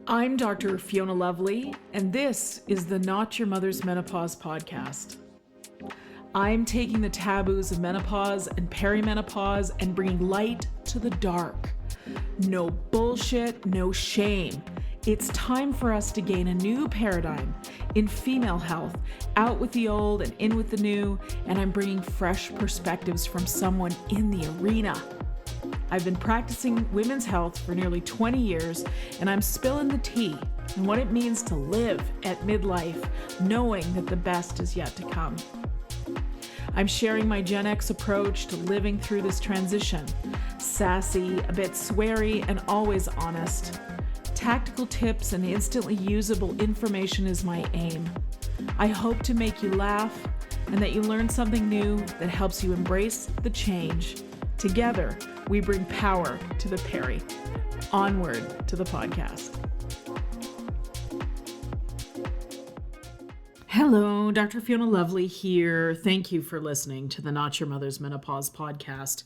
I'm Dr. Fiona Lovely, and this is the Not Your Mother's Menopause podcast. I'm taking the taboos of menopause and perimenopause and bringing light to the dark. No bullshit, no shame. It's time for us to gain a new paradigm in female health, out with the old and in with the new, and I'm bringing fresh perspectives from someone in the arena. I've been practicing women's health for nearly 20 years, and I'm spilling the tea on what it means to live at midlife, knowing that the best is yet to come. I'm sharing my Gen X approach to living through this transition. Sassy, a bit sweary, and always honest. Tactical tips and instantly usable information is my aim. I hope to make you laugh and that you learn something new that helps you embrace the change. Together, we bring power to the peri. Onward to the podcast. Hello, Dr. Fiona Lovely here. Thank you for listening to the Not Your Mother's Menopause podcast.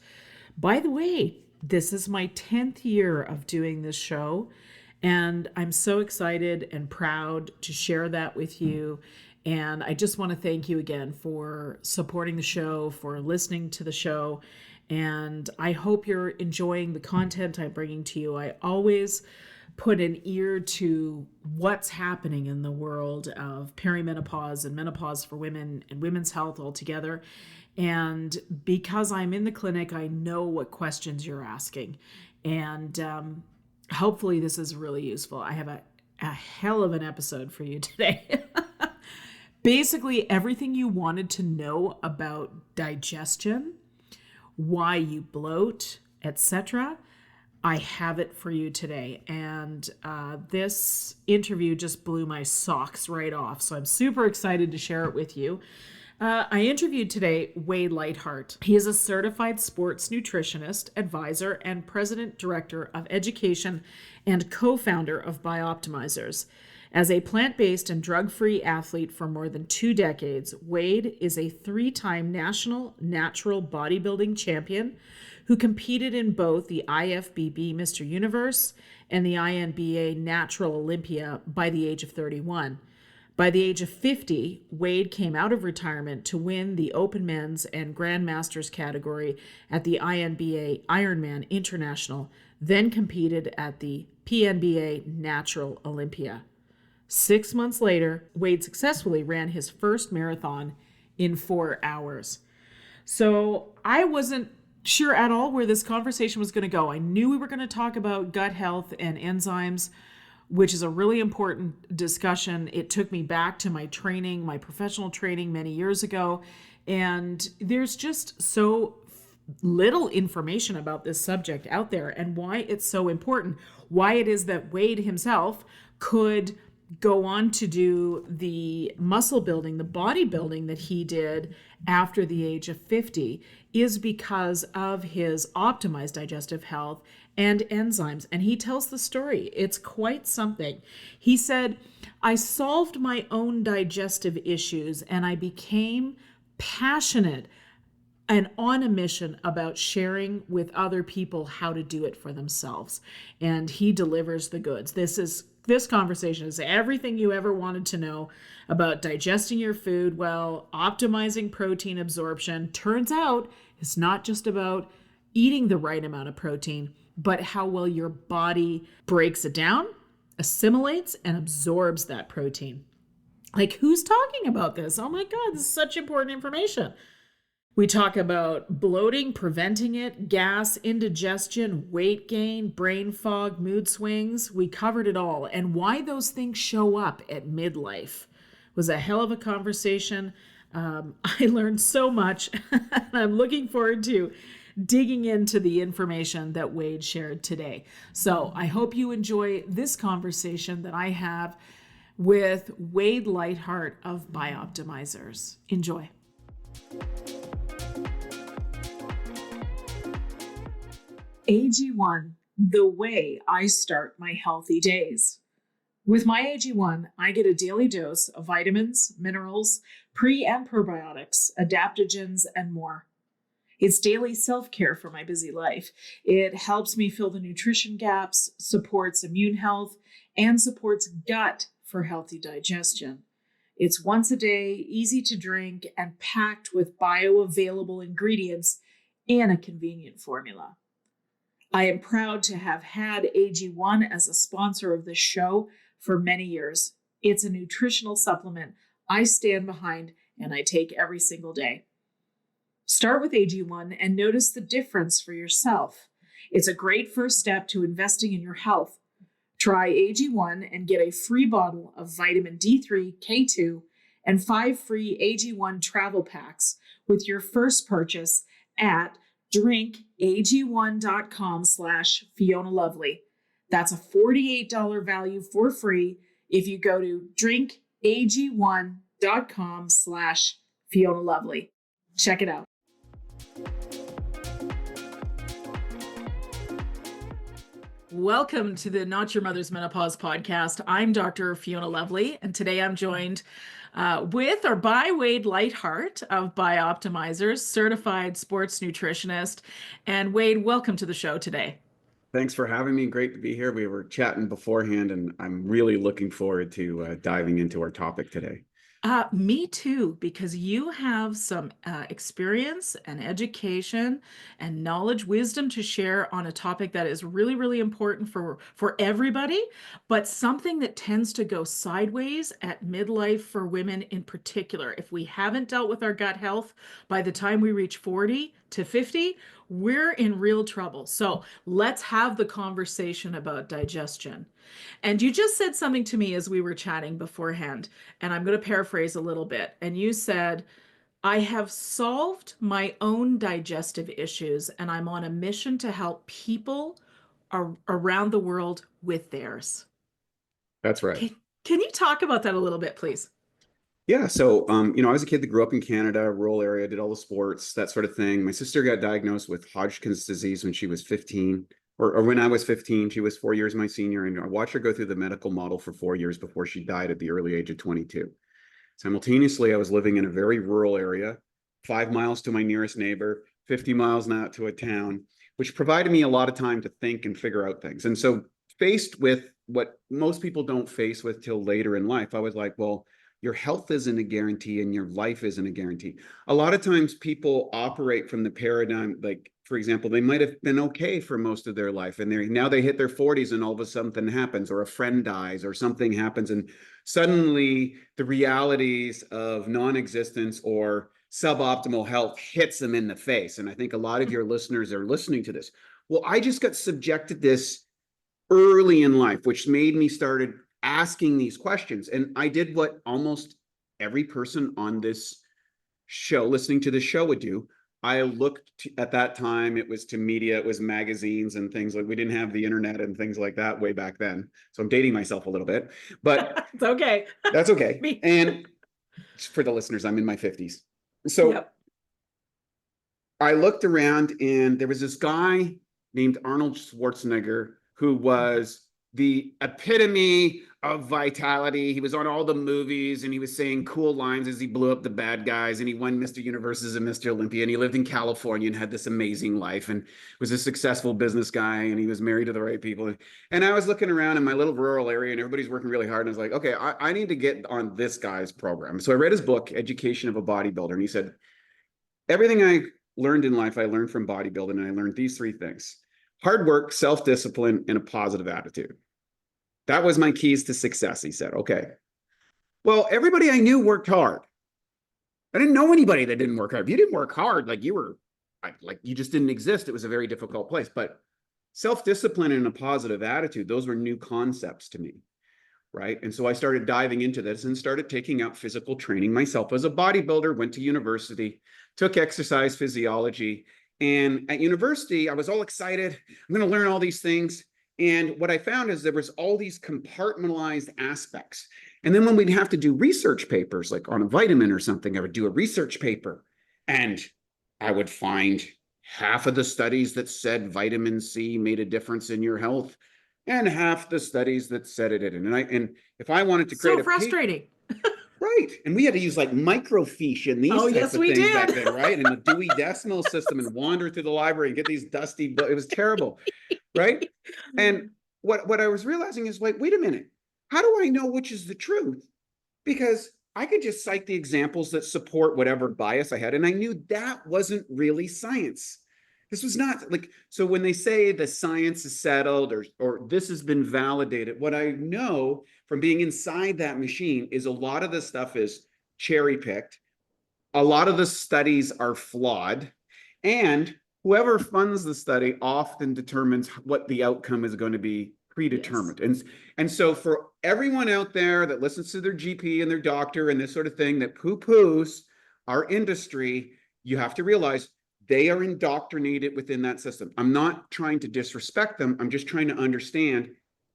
By the way, this is my 10th year of doing this show, and I'm so excited and proud to share that with you. And I just want to thank you again for supporting the show, for listening to the show. And I hope you're enjoying the content I'm bringing to you. I always put an ear to what's happening in the world of perimenopause and menopause for women and women's health altogether. And because I'm in the clinic, I know what questions you're asking. And hopefully this is really useful. I have a hell of an episode for you today. Basically, everything you wanted to know about digestion, why you bloat, etc. I have it for you today. And this interview just blew my socks right off. So I'm super excited to share it with you. I interviewed today Wade Lightheart. He is a certified sports nutritionist, advisor, and president director of education and co-founder of Bioptimizers. As a plant-based and drug-free athlete for more than 2 decades, Wade is a 3-time national natural bodybuilding champion who competed in both the IFBB Mr. Universe and the INBA Natural Olympia by the age of 31. By the age of 50, Wade came out of retirement to win the Open Men's and Grandmasters category at the INBA Ironman International, then competed at the PNBA Natural Olympia. 6 months later, Wade successfully ran his first marathon in 4 hours. So I wasn't sure at all where this conversation was going to go. I knew we were going to talk about gut health and enzymes, which is a really important discussion. It took me back to my training, my professional training many years ago. And there's just so little information about this subject out there and why it's so important, why it is that Wade himself could go on to do the muscle building, the bodybuilding that he did after the age of 50 is because of his optimized digestive health and enzymes. And he tells the story. It's quite something. He said, I solved my own digestive issues and I became passionate and on a mission about sharing with other people how to do it for themselves. And he delivers the goods. This conversation is everything you ever wanted to know about digesting your food well, optimizing protein absorption. Turns out it's not just about eating the right amount of protein, but how well your body breaks it down, assimilates, and absorbs that protein. Like, who's talking about this? Oh my God, this is such important information. We talk about bloating, preventing it, gas, indigestion, weight gain, brain fog, mood swings. We covered it all. And why those things show up at midlife was a hell of a conversation. I learned so much. And I'm looking forward to digging into the information that Wade shared today. So I hope you enjoy this conversation that I have with Wade Lightheart of Bioptimizers. Enjoy. AG1, the way I start my healthy days. With my AG1, I get a daily dose of vitamins, minerals, pre and probiotics, adaptogens, and more. It's daily self care for my busy life. It helps me fill the nutrition gaps, supports immune health, and supports gut for healthy digestion. It's once a day, easy to drink, and packed with bioavailable ingredients in a convenient formula. I am proud to have had AG1 as a sponsor of this show for many years. It's a nutritional supplement I stand behind and I take every single day. Start with AG1 and notice the difference for yourself. It's a great first step to investing in your health. Try AG1 and get a free bottle of vitamin D3, K2, and 5 free AG1 travel packs with your first purchase at drinkag1.com/Fiona Lovely. That's a $48 value for free if you go to drinkag1.com/Fiona Lovely. Check it out. Welcome to the Not Your Mother's Menopause podcast. I'm Dr. Fiona Lovely, and today I'm joined by Wade Lightheart of Bioptimizers, Certified Sports Nutritionist. And Wade, welcome to the show today. Thanks for having me. Great to be here. We were chatting beforehand, and I'm really looking forward to diving into our topic today. Me too, because you have some experience and education and knowledge, wisdom to share on a topic that is really, really important for everybody, but something that tends to go sideways at midlife for women in particular. If we haven't dealt with our gut health by the time we reach 40 to 50, we're in real trouble. So let's have the conversation about digestion. And you just said something to me as we were chatting beforehand, and I'm going to paraphrase a little bit. And you said, I have solved my own digestive issues, and I'm on a mission to help people around the world with theirs. That's right. Can you talk about that a little bit, please? Yeah. So, I was a kid that grew up in Canada, rural area, did all the sports, that sort of thing. My sister got diagnosed with Hodgkin's disease when she was 15. Or when I was 15, she was 4 years my senior, and I watched her go through the medical model for 4 years before she died at the early age of 22. Simultaneously, I was living in a very rural area, 5 miles to my nearest neighbor, 50 miles out to a town, which provided me a lot of time to think and figure out things. And so faced with what most people don't face with till later in life, I was like, well, your health isn't a guarantee and your life isn't a guarantee. A lot of times people operate from the paradigm, like, for example, they might have been okay for most of their life, and now they hit their 40s and all of a sudden something happens, or a friend dies, or something happens, and suddenly the realities of non-existence or suboptimal health hits them in the face. And I think a lot of your listeners are listening to this. Well, I just got subjected to this early in life, which made me started asking these questions. And I did what almost every person on this show, listening to this show, would do. I looked at that time, it was to media, it was magazines and things like, we didn't have the internet and things like that way back then. So I'm dating myself a little bit, but it's okay. That's okay. And for the listeners, I'm in my 50s. So yep. I looked around and there was this guy named Arnold Schwarzenegger who was the epitome of vitality. He was on all the movies and he was saying cool lines as he blew up the bad guys, and he won Mr. Universes and Mr. Olympia, and he lived in California and had this amazing life and was a successful business guy, and he was married to the right people. And I was looking around in my little rural area and everybody's working really hard, and I was like, okay, I need to get on this guy's program. So I read his book, Education of a Bodybuilder, and he said, everything I learned in life, I learned from bodybuilding, and I learned these 3 things: hard work, self-discipline, and a positive attitude. That was my keys to success, he said. Okay. Well, everybody I knew worked hard. I didn't know anybody that didn't work hard. If you didn't work hard, like you just didn't exist. It was a very difficult place. But self-discipline and a positive attitude, those were new concepts to me, right? And so I started diving into this and started taking up physical training myself as a bodybuilder, went to university, took exercise physiology. And at university, I was all excited. I'm going to learn all these things. And what I found is there was all these compartmentalized aspects. And then when we'd have to do research papers, like on a vitamin or something, I would do a research paper and I would find half of the studies that said vitamin C made a difference in your health and half the studies that said it didn't. And if I wanted to create so frustrating. Right. And we had to use like microfiche and these Oh, type yes, of we things back did. then, right? And the Dewey Decimal System and wander through the library and get these dusty books. It was terrible, right? And what I was realizing is like, wait a minute, how do I know which is the truth? Because I could just cite the examples that support whatever bias I had. And I knew that wasn't really science. This was not like, so when they say the science is settled or this has been validated, what I know from being inside that machine is a lot of the stuff is cherry picked. A lot of the studies are flawed. And whoever funds the study often determines what the outcome is going to be predetermined. Yes. And so for everyone out there that listens to their GP and their doctor and this sort of thing that poo-poos our industry, you have to realize they are indoctrinated within that system. I'm not trying to disrespect them. I'm just trying to understand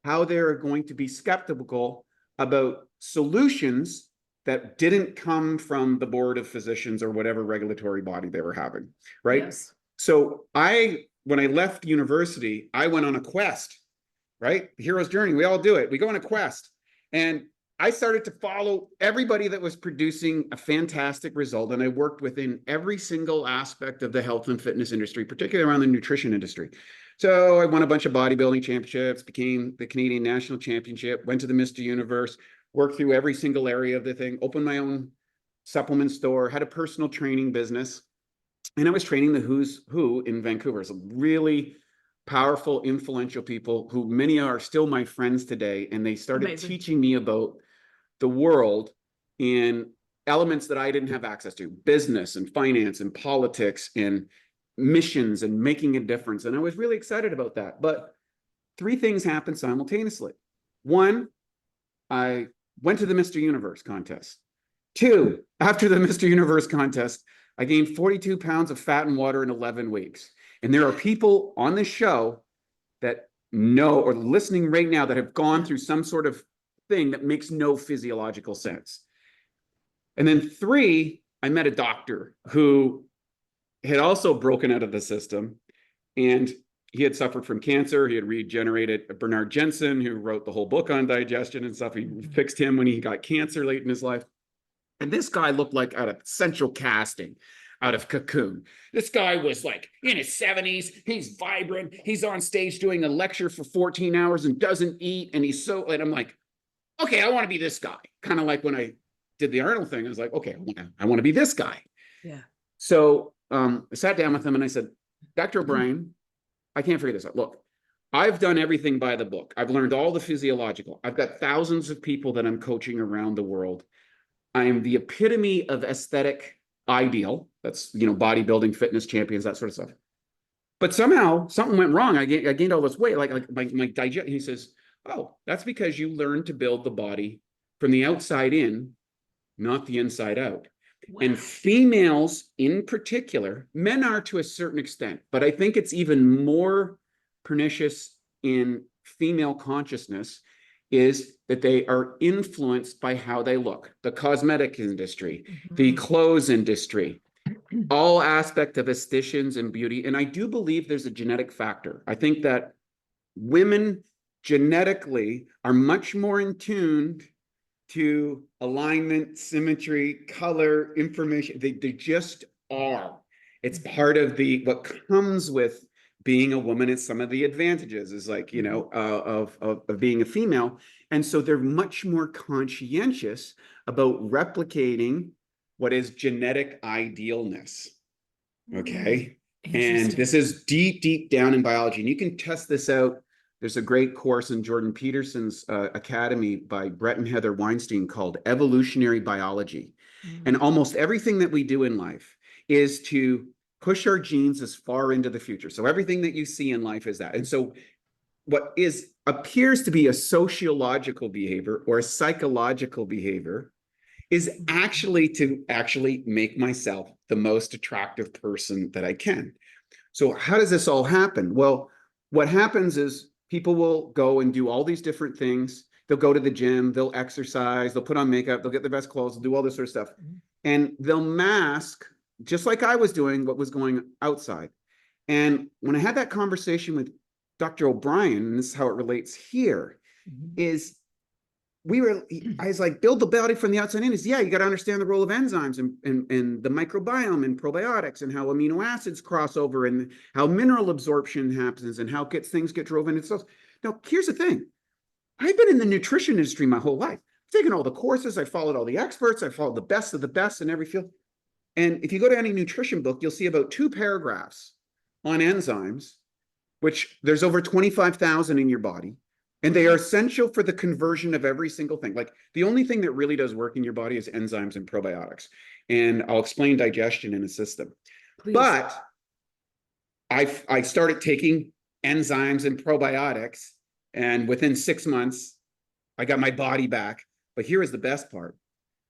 how they're going to be skeptical about solutions that didn't come from the board of physicians or whatever regulatory body they were having, right? Yes. So when I left university, I went on a quest, right? The hero's journey, we all do it. We go on a quest. And I started to follow everybody that was producing a fantastic result. And I worked within every single aspect of the health and fitness industry, particularly around the nutrition industry. So I won a bunch of bodybuilding championships, became the Canadian National Championship, went to the Mr. Universe, worked through every single area of the thing, opened my own supplement store, had a personal training business. And I was training the who's who in Vancouver. So really powerful, influential people who many are still my friends today. And they started teaching me about the world in elements that I didn't have access to, business and finance and politics and missions and making a difference. And I was really excited about that. But three things happened simultaneously. One, I went to the Mr. Universe contest. Two, after the Mr. Universe contest, I gained 42 pounds of fat and water in 11 weeks. And there are people on this show that know or listening right now that have gone through some sort of thing that makes no physiological sense. And then three, I met a doctor who had also broken out of the system, and he had suffered from cancer. He had regenerated. Bernard Jensen, who wrote the whole book on digestion and stuff, he fixed him when he got cancer late in his life. And this guy looked like out of Central Casting, out of Cocoon. This guy was like in his 70s. He's vibrant. He's on stage doing a lecture for 14 hours and doesn't eat. And and I'm like, okay, I want to be this guy. Kind of like when I did the Arnold thing, I was like, okay, I want to be this guy. Yeah. So I sat down with him and I said, Dr. O'Brien, I can't figure this out. Look, I've done everything by the book. I've learned all the physiological. I've got thousands of people that I'm coaching around the world. I am the epitome of aesthetic ideal. That's, bodybuilding, fitness champions, that sort of stuff. But somehow something went wrong. I gained all this weight, like my digest. He says, oh, that's because you learned to build the body from the outside in, not the inside out. Wow. And females in particular, men are to a certain extent, but I think it's even more pernicious in female consciousness is that they are influenced by how they look. The cosmetic industry, the clothes industry, all aspect of aestheticians and beauty. And I do believe there's a genetic factor. I think that women genetically are much more in tune to alignment, symmetry, color, information. They just are. It's part of what comes with being a woman. It's some of the advantages is like, of being a female. And so they're much more conscientious about replicating what is genetic idealness. Okay. And this is deep, deep down in biology. And you can test this out. There's a great course in Jordan Peterson's academy by Brett and Heather Weinstein called Evolutionary Biology. And almost everything that we do in life is to push our genes as far into the future. So everything that you see in life is that. And so what appears to be a sociological behavior or a psychological behavior is actually to make myself the most attractive person that I can. So how does this all happen? Well, what happens is people will go and do all these different things. They'll go to the gym, they'll exercise, they'll put on makeup, they'll get the best clothes, they'll do all this sort of stuff. And they'll mask, just like I was doing, what was going outside. And when I had that conversation with Dr. O'Brien, and this is how it relates here, is I was like, build the body from the outside in. Is yeah, you got to understand the role of enzymes and the microbiome and probiotics and how amino acids cross over and how mineral absorption happens and how things get driven in cells. Now, here's the thing. I've been in the nutrition industry my whole life. I've taken all the courses. I followed all the experts. I followed the best of the best in every field. And if you go to any nutrition book, you'll see about 2 paragraphs on enzymes, which there's over 25,000 in your body. And they are essential for the conversion of every single thing. Like the only thing that really does work in your body is enzymes and probiotics. And I'll explain digestion in a system. Please. But I started taking enzymes and probiotics, and within 6 months, I got my body back. But here is the best part.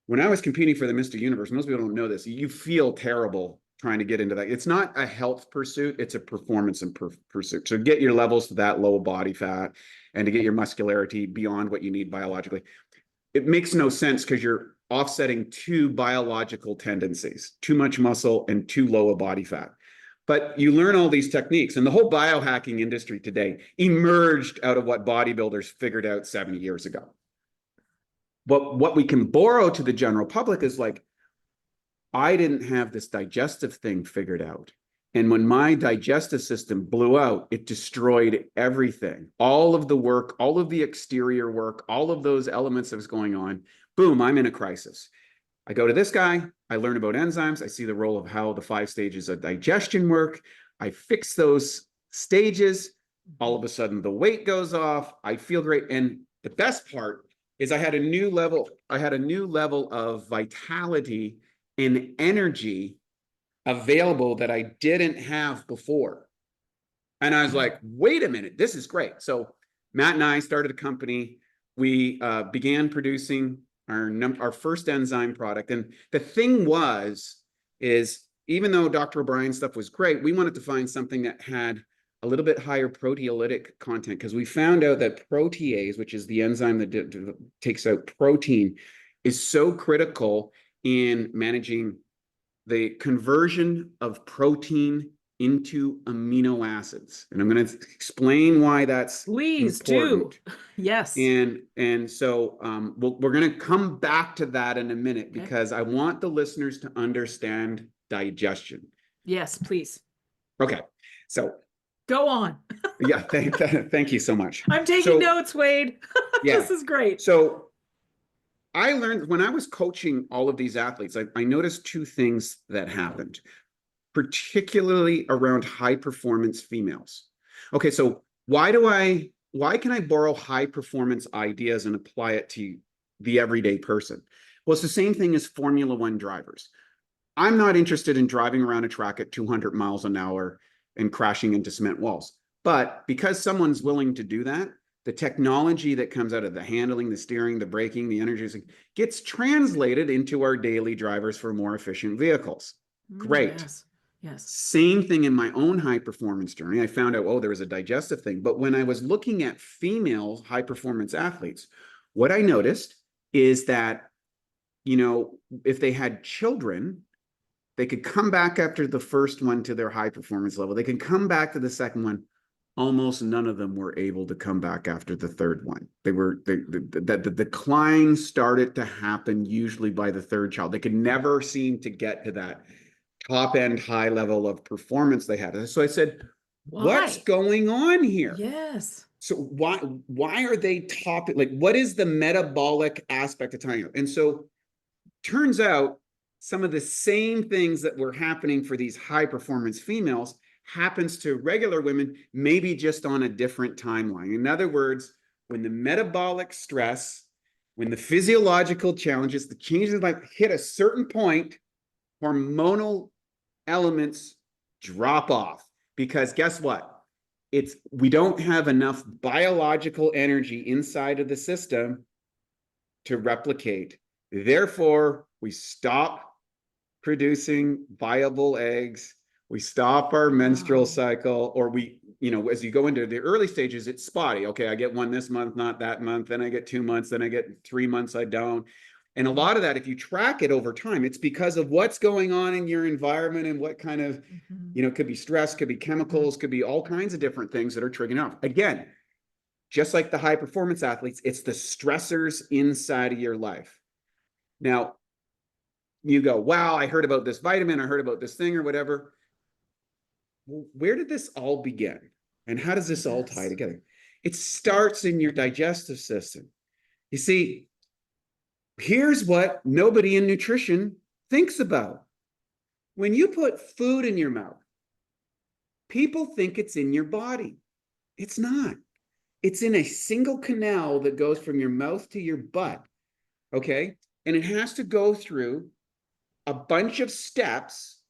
When I was competing for the Mr. Universe, most people don't know this, you feel terrible trying to get into that. It's not a health pursuit, it's a performance and pursuit. So get your levels to that low body fat and to get your muscularity beyond what you need biologically. It makes no sense because you're offsetting 2 biological tendencies, too much muscle and too low a body fat. But you learn all these techniques, and the whole biohacking industry today emerged out of what bodybuilders figured out 70 years ago. But what we can borrow to the general public is like, I didn't have this digestive thing figured out. And when my digestive system blew out, it destroyed everything. All of the work, all of the exterior work, all of those elements that was going on, boom, I'm in a crisis. I go to this guy, I learn about enzymes, I see the role of how the 5 stages of digestion work, I fix those stages, all of a sudden the weight goes off, I feel great. And the best part is I had a new level of vitality and energy available that I didn't have before. And I was like, wait a minute, this is great. So Matt and I started a company. We began producing our first enzyme product. And the thing is even though Dr. O'Brien's stuff was great, we wanted to find something that had a little bit higher proteolytic content, because we found out that protease, which is the enzyme that takes out protein, is so critical in managing the conversion of protein into amino acids. And I'm going to explain why that's important. Do. Yes. And so we're going to come back to that in a minute, because I want the listeners to understand digestion. Yes, please. Okay. So go on. Yeah, thank you so much. I'm taking notes, Wade. Yeah. This is great. So I learned when I was coaching all of these athletes, I noticed 2 things that happened, particularly around high performance females. Okay, so why can I borrow high performance ideas and apply it to the everyday person? Well, it's the same thing as Formula One drivers. I'm not interested in driving around a track at 200 miles an hour and crashing into cement walls. But because someone's willing to do that, the technology that comes out of the handling, the steering, the braking, the energy gets translated into our daily drivers for more efficient vehicles. Great. Yes. Same thing in my own high performance journey. I found out, there was a digestive thing. But when I was looking at female high performance athletes, what I noticed is that, if they had children, they could come back after the first one to their high performance level. They could come back to the second one. Almost none of them were able to come back after the third one. The decline started to happen usually by the third child. They could never seem to get to that top end high level of performance they had. So I said, what's going on here? Yes. So why are they top? Like, what is the metabolic aspect of time? And so turns out some of the same things that were happening for these high performance females happens to regular women, maybe just on a different timeline. In other words, when the metabolic stress, when the physiological challenges, the changes in life hit a certain point, hormonal elements drop off. Because guess what? We don't have enough biological energy inside of the system to replicate. Therefore, we stop producing viable eggs. We stop our menstrual cycle, or as you go into the early stages, it's spotty. Okay, I get one this month, not that month. Then I get 2 months. Then I get 3 months. I don't. And a lot of that, if you track it over time, it's because of what's going on in your environment and what kind of, could be stress, could be chemicals, could be all kinds of different things that are triggering off. Again, just like the high performance athletes, it's the stressors inside of your life. Now, you go, wow, I heard about this vitamin, I heard about this thing or whatever. Well, where did this all begin? And how does this all tie together? It starts in your digestive system. You see, here's what nobody in nutrition thinks about. When you put food in your mouth, people think it's in your body. It's not. It's in a single canal that goes from your mouth to your butt, okay? And it has to go through a bunch of steps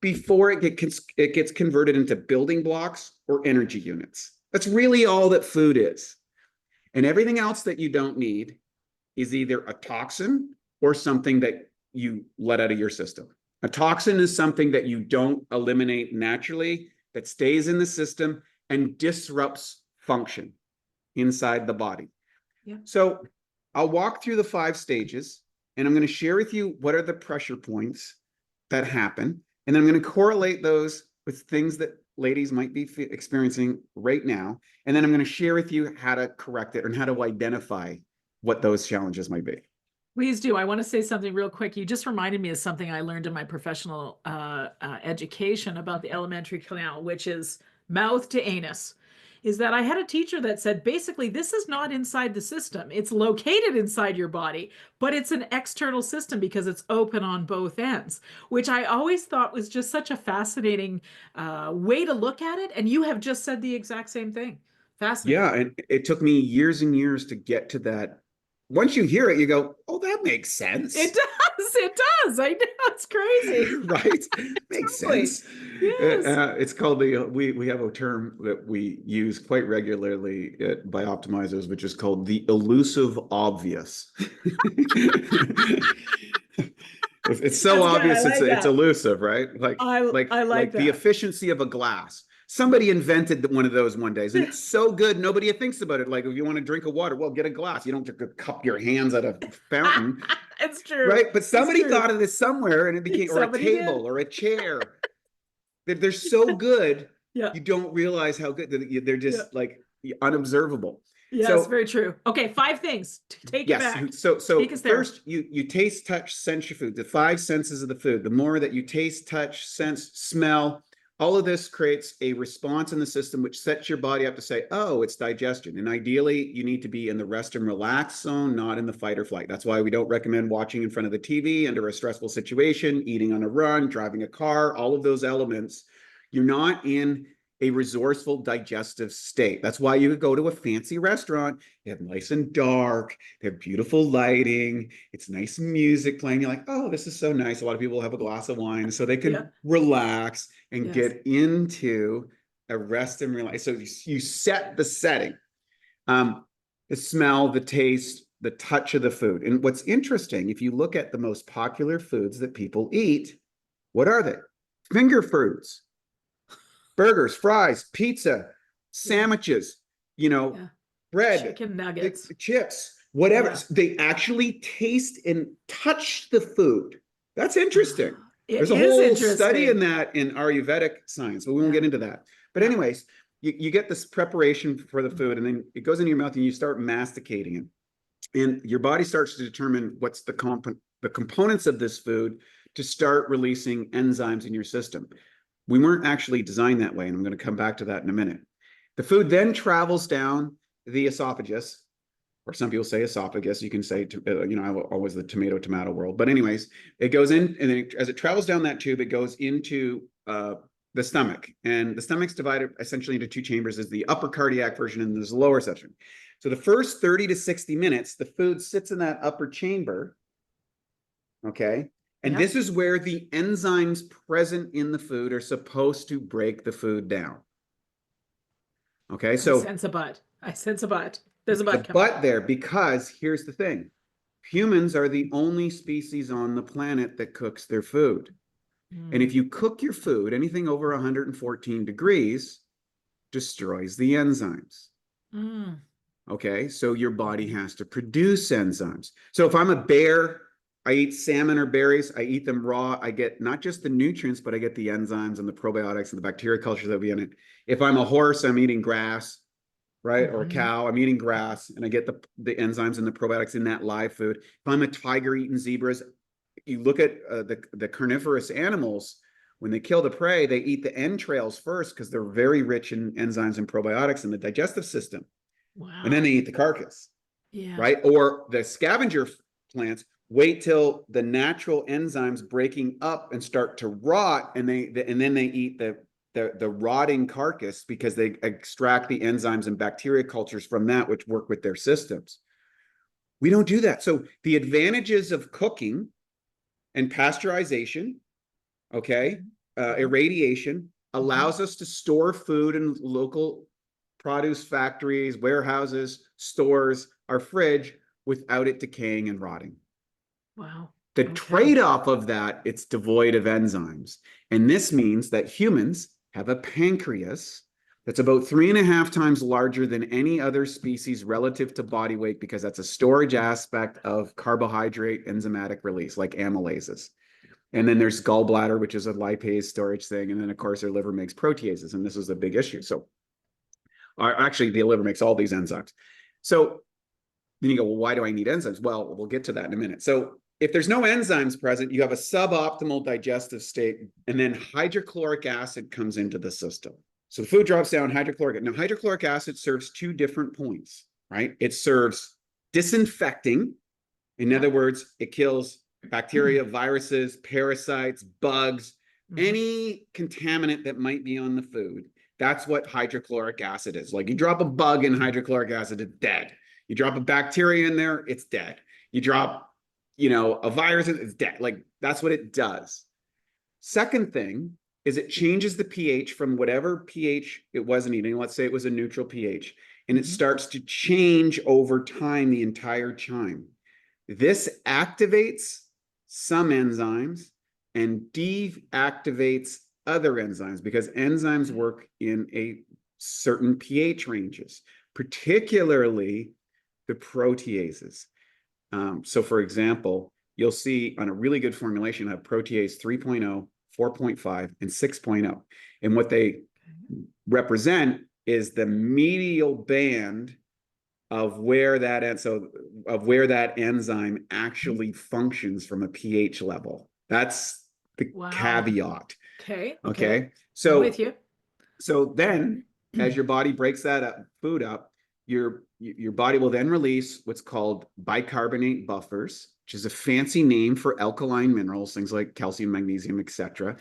before it gets converted into building blocks or energy units. That's really all that food is. And everything else that you don't need is either a toxin or something that you let out of your system. A toxin is something that you don't eliminate naturally, that stays in the system and disrupts function inside the body. Yeah. So I'll walk through the 5 stages, and I'm going to share with you what are the pressure points that happen. And then I'm going to correlate those with things that ladies might be experiencing right now. And then I'm going to share with you how to correct it and how to identify what those challenges might be. Please do. I want to say something real quick. You just reminded me of something I learned in my professional education about the alimentary canal, which is mouth to anus. Is that I had a teacher that said, basically, this is not inside the system. It's located inside your body, but it's an external system because it's open on both ends, which I always thought was just such a fascinating way to look at it. And you have just said the exact same thing. Fascinating. Yeah, and it took me years and years to get to that. Once you hear it, you go, oh, that makes sense. It does. It does. I know. It's crazy. Right? Makes Totally. sense. Yes. It's called we have a term that we use quite regularly by optimizers, which is called the elusive obvious. It's so That's obvious, good. I like it's that. elusive, right? I like the that. efficiency of a glass. Somebody invented one of those one day, and it's so good nobody thinks about it. Like, if you want to drink a water, well, get a glass. You don't have to cup your hands at a fountain. It's true. Right? But somebody true. thought of this somewhere, and it became, or a Somebody table did. or a chair. They're so good, Yeah. you don't realize how good they're just like unobservable. Yes, So, very true. Okay, 5 things. Take it back. So Take us there. first you taste, touch, sense your food, the 5 senses of the food. The more that you taste, touch, sense, smell, all of this creates a response in the system which sets your body up to say, oh, it's digestion. And ideally, you need to be in the rest and relax zone, not in the fight or flight. That's why we don't recommend watching in front of the TV under a stressful situation, eating on a run, driving a car, all of those elements. You're not in a resourceful digestive state. That's why you would go to a fancy restaurant. They have nice and dark. They have beautiful lighting. It's nice music playing. You're like, oh, this is so nice. A lot of people have a glass of wine so they can relax and get into a rest and relax. So you set the setting, the smell, the taste, the touch of the food. And what's interesting, if you look at the most popular foods that people eat, what are they? Finger foods. Burgers, fries, pizza, sandwiches, bread, chicken nuggets, chips, whatever. They actually taste and touch the food. That's interesting. There's a whole study in that in Ayurvedic science, but we won't get into that. But anyways, you get this preparation for the food, and then it goes into your mouth and you start masticating it. And your body starts to determine what's the components of this food to start releasing enzymes in your system. We weren't actually designed that way, and I'm going to come back to that in a minute. The food then travels down the esophagus, or some people say esophagus. You can say, always the tomato world. But anyways, it goes in, and then as it travels down that tube, it goes into the stomach. And the stomach's divided essentially into 2 chambers. There's the upper cardiac version, and there's the lower section. So the first 30 to 60 minutes, the food sits in that upper chamber, okay? And this is where the enzymes present in the food are supposed to break the food down. Okay, so I sense a butt. There's a butt coming. But there, because here's the thing. Humans are the only species on the planet that cooks their food. And if you cook your food, anything over 114 degrees destroys the enzymes. Okay, so your body has to produce enzymes. So if I'm a bear, I eat salmon or berries, I eat them raw, I get not just the nutrients, but I get the enzymes and the probiotics and the bacteria culture that will be in it. If I'm a horse, I'm eating grass. right? Or a cow, I'm eating grass and I get the enzymes and the probiotics in that live food. If I'm a tiger eating zebras, you look at the carnivorous animals, when they kill the prey, they eat the entrails first because they're very rich in enzymes and probiotics in the digestive system. Wow. And then they eat the carcass. Yeah. Right? Or the scavenger plants wait till the natural enzymes breaking up and start to rot, and then they eat the rotting carcass because they extract the enzymes and bacteria cultures from that, which work with their systems. We don't do that. So the advantages of cooking and pasteurization, okay, irradiation allows us to store food in local produce factories, warehouses, stores, our fridge without it decaying and rotting. Wow. The trade-off of that, it's devoid of enzymes. And this means that humans have a pancreas that's about 3.5 times larger than any other species relative to body weight, because that's a storage aspect of carbohydrate enzymatic release, like amylases. And then there's gallbladder, which is a lipase storage thing. And then, of course, our liver makes proteases. And this is a big issue. So actually, the liver makes all these enzymes. So then you go, well, why do I need enzymes? Well, we'll get to that in a minute. So if there's no enzymes present, you have a suboptimal digestive state, and then hydrochloric acid comes into the system. So the food drops down, hydrochloric. Now, hydrochloric acid serves 2 different points, right? It serves disinfecting. In other words, it kills bacteria, viruses, parasites, bugs, any contaminant that might be on the food. That's what hydrochloric acid is. Like, you drop a bug in hydrochloric acid, it's dead. You drop a bacteria in there, it's dead. You drop, a virus, it's dead. Like, that's what it does. Second thing is it changes the pH from whatever pH it wasn't eating. Let's say it was a neutral pH, and it starts to change over time, the entire time. This activates some enzymes and deactivates other enzymes, because enzymes work in a certain pH ranges, particularly the proteases. So for example, you'll see on a really good formulation have protease 3.0, 4.5, and 6.0. And what they represent is the medial band of where that enzyme actually functions from a pH level. That's the caveat. Okay. So I'm with you. So then, as your body breaks that food up, your body will then release what's called bicarbonate buffers, which is a fancy name for alkaline minerals, things like calcium, magnesium, etc.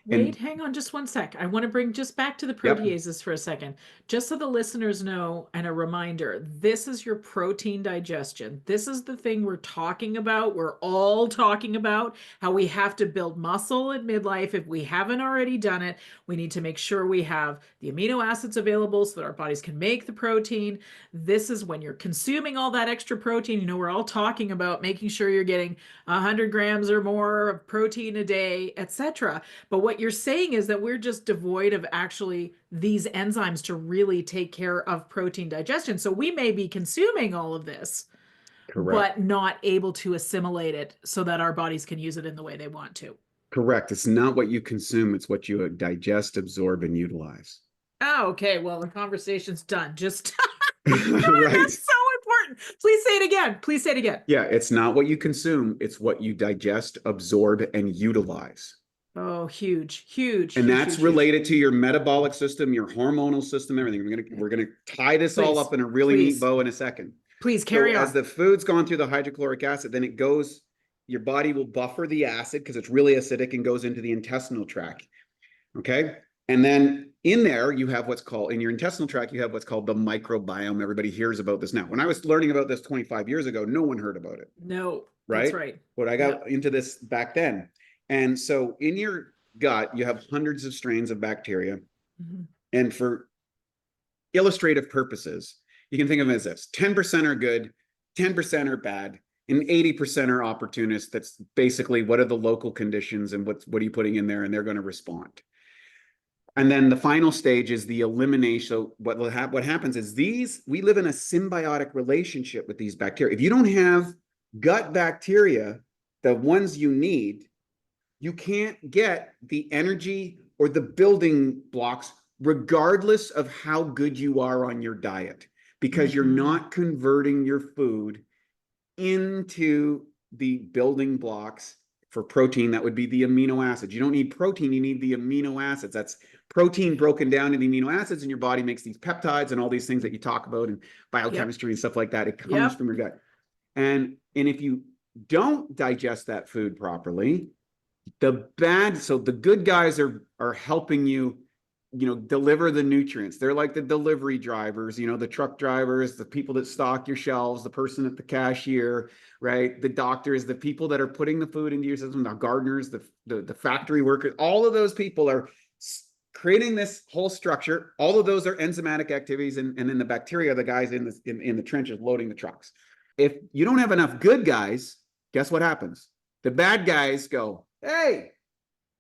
Wait, hang on just one sec. I want to bring just back to the proteases for a second, just so the listeners know, and a reminder, this is your protein digestion. This is the thing we're talking about. We're all talking about how we have to build muscle at midlife. If we haven't already done it, we need to make sure we have the amino acids available so that our bodies can make the protein. This is when you're consuming all that extra protein. We're all talking about making sure you're getting 100 grams or more of protein a day, etc. But what you're saying is that we're just devoid of actually these enzymes to really take care of protein digestion. So we may be consuming all of this, but not able to assimilate it so that our bodies can use it in the way they want to. Correct. It's not what you consume, it's what you digest, absorb, and utilize. Oh, okay. Well, the conversation's done. Just Right. That's so important. Please say it again. Please say it again. Yeah, it's not what you consume, it's what you digest, absorb, and utilize. Oh, huge, huge. And huge, that's huge, related to your metabolic system, your hormonal system, everything. We're gonna tie this all up in a really neat bow in a second. Please carry on. As the food's gone through the hydrochloric acid, then it goes, your body will buffer the acid because it's really acidic and goes into the intestinal tract. Okay. And then in there, you have what's called, in your intestinal tract, you have what's called the microbiome. Everybody hears about this now. When I was learning about this 25 years ago, no one heard about it. No, right? That's right. But I got into this back then. And so in your gut, you have hundreds of strains of bacteria. And for illustrative purposes, you can think of it as this: 10% are good, 10% are bad, and 80% are opportunists. That's basically what are the local conditions and what are you putting in there, and they're going to respond. And then the final stage is the elimination. So what happens is we live in a symbiotic relationship with these bacteria. If you don't have gut bacteria, the ones you need, you can't get the energy or the building blocks regardless of how good you are on your diet, because you're not converting your food into the building blocks for protein. That would be the amino acids. You don't need protein, you need the amino acids. That's protein broken down into amino acids, and your body makes these peptides and all these things that you talk about in biochemistry and stuff like that. It comes from your gut. And if you don't digest that food properly, so the good guys are helping you, deliver the nutrients. They're like the delivery drivers, the truck drivers, the people that stock your shelves, the person at the cashier, right? The doctors, the people that are putting the food into your system, the gardeners, the factory workers, all of those people are creating this whole structure. All of those are enzymatic activities, and then the bacteria are the guys in the trenches loading the trucks. If you don't have enough good guys, guess what happens? The bad guys go, hey,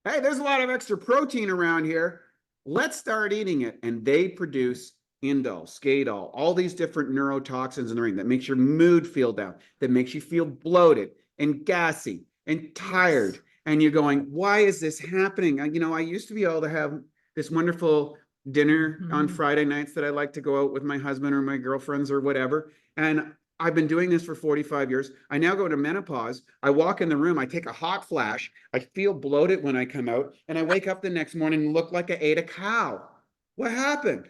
there's a lot of extra protein around here. Let's start eating it. And they produce indole, skadol, all these different neurotoxins in the ring that makes your mood feel down, that makes you feel bloated and gassy and tired. And you're going, why is this happening? I used to be able to have this wonderful dinner on Friday nights that I like to go out with my husband or my girlfriends or whatever. And I've been doing this for 45 years. I now go to menopause. I walk in the room. I take a hot flash. I feel bloated when I come out. And I wake up the next morning and look like I ate a cow. What happened?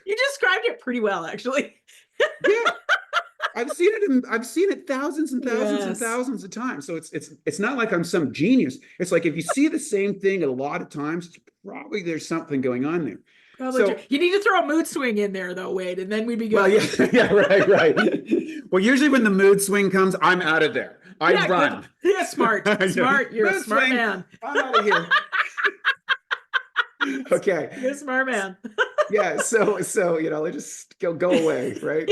You described it pretty well, actually. Yeah. I've seen it thousands and thousands and thousands of times. So it's not like I'm some genius. It's like if you see the same thing a lot of times, probably there's something going on there. So you need to throw a mood swing in there, though, Wade, and then we'd be good. Well, yeah, right. Well, usually when the mood swing comes, I'm out of there. I run. Good. Yeah, smart. You're a smart man. I'm out of here. Okay. You're a smart man. Yeah. So they just go away, right?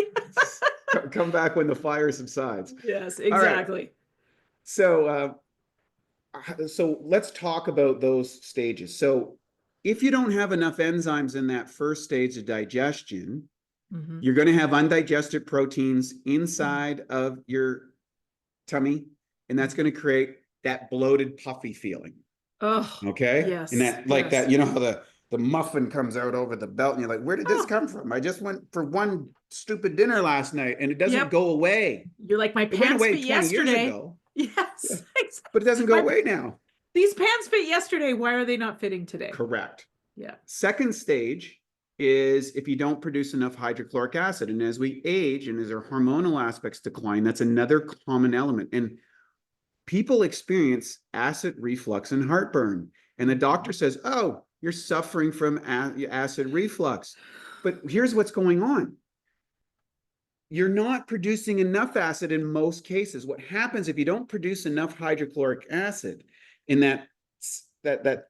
Come back when the fire subsides. Yes, exactly. Right. So let's talk about those stages. So if you don't have enough enzymes in that first stage of digestion, you're going to have undigested proteins inside of your tummy, and that's going to create that bloated, puffy feeling. Oh, okay. Yes. And that, like that, how the muffin comes out over the belt, and you're like, where did this come from? I just went for one stupid dinner last night, and it doesn't go away. You're like, my pants fit yesterday. Years ago. Yes, yeah. Exactly. But it doesn't go away now. These pants fit yesterday. Why are they not fitting today? Correct. Yeah. Second stage is if you don't produce enough hydrochloric acid. And as we age and as our hormonal aspects decline, that's another common element. And people experience acid reflux and heartburn. And the doctor says, oh, you're suffering from acid reflux. But here's what's going on. You're not producing enough acid in most cases. What happens if you don't produce enough hydrochloric acid in that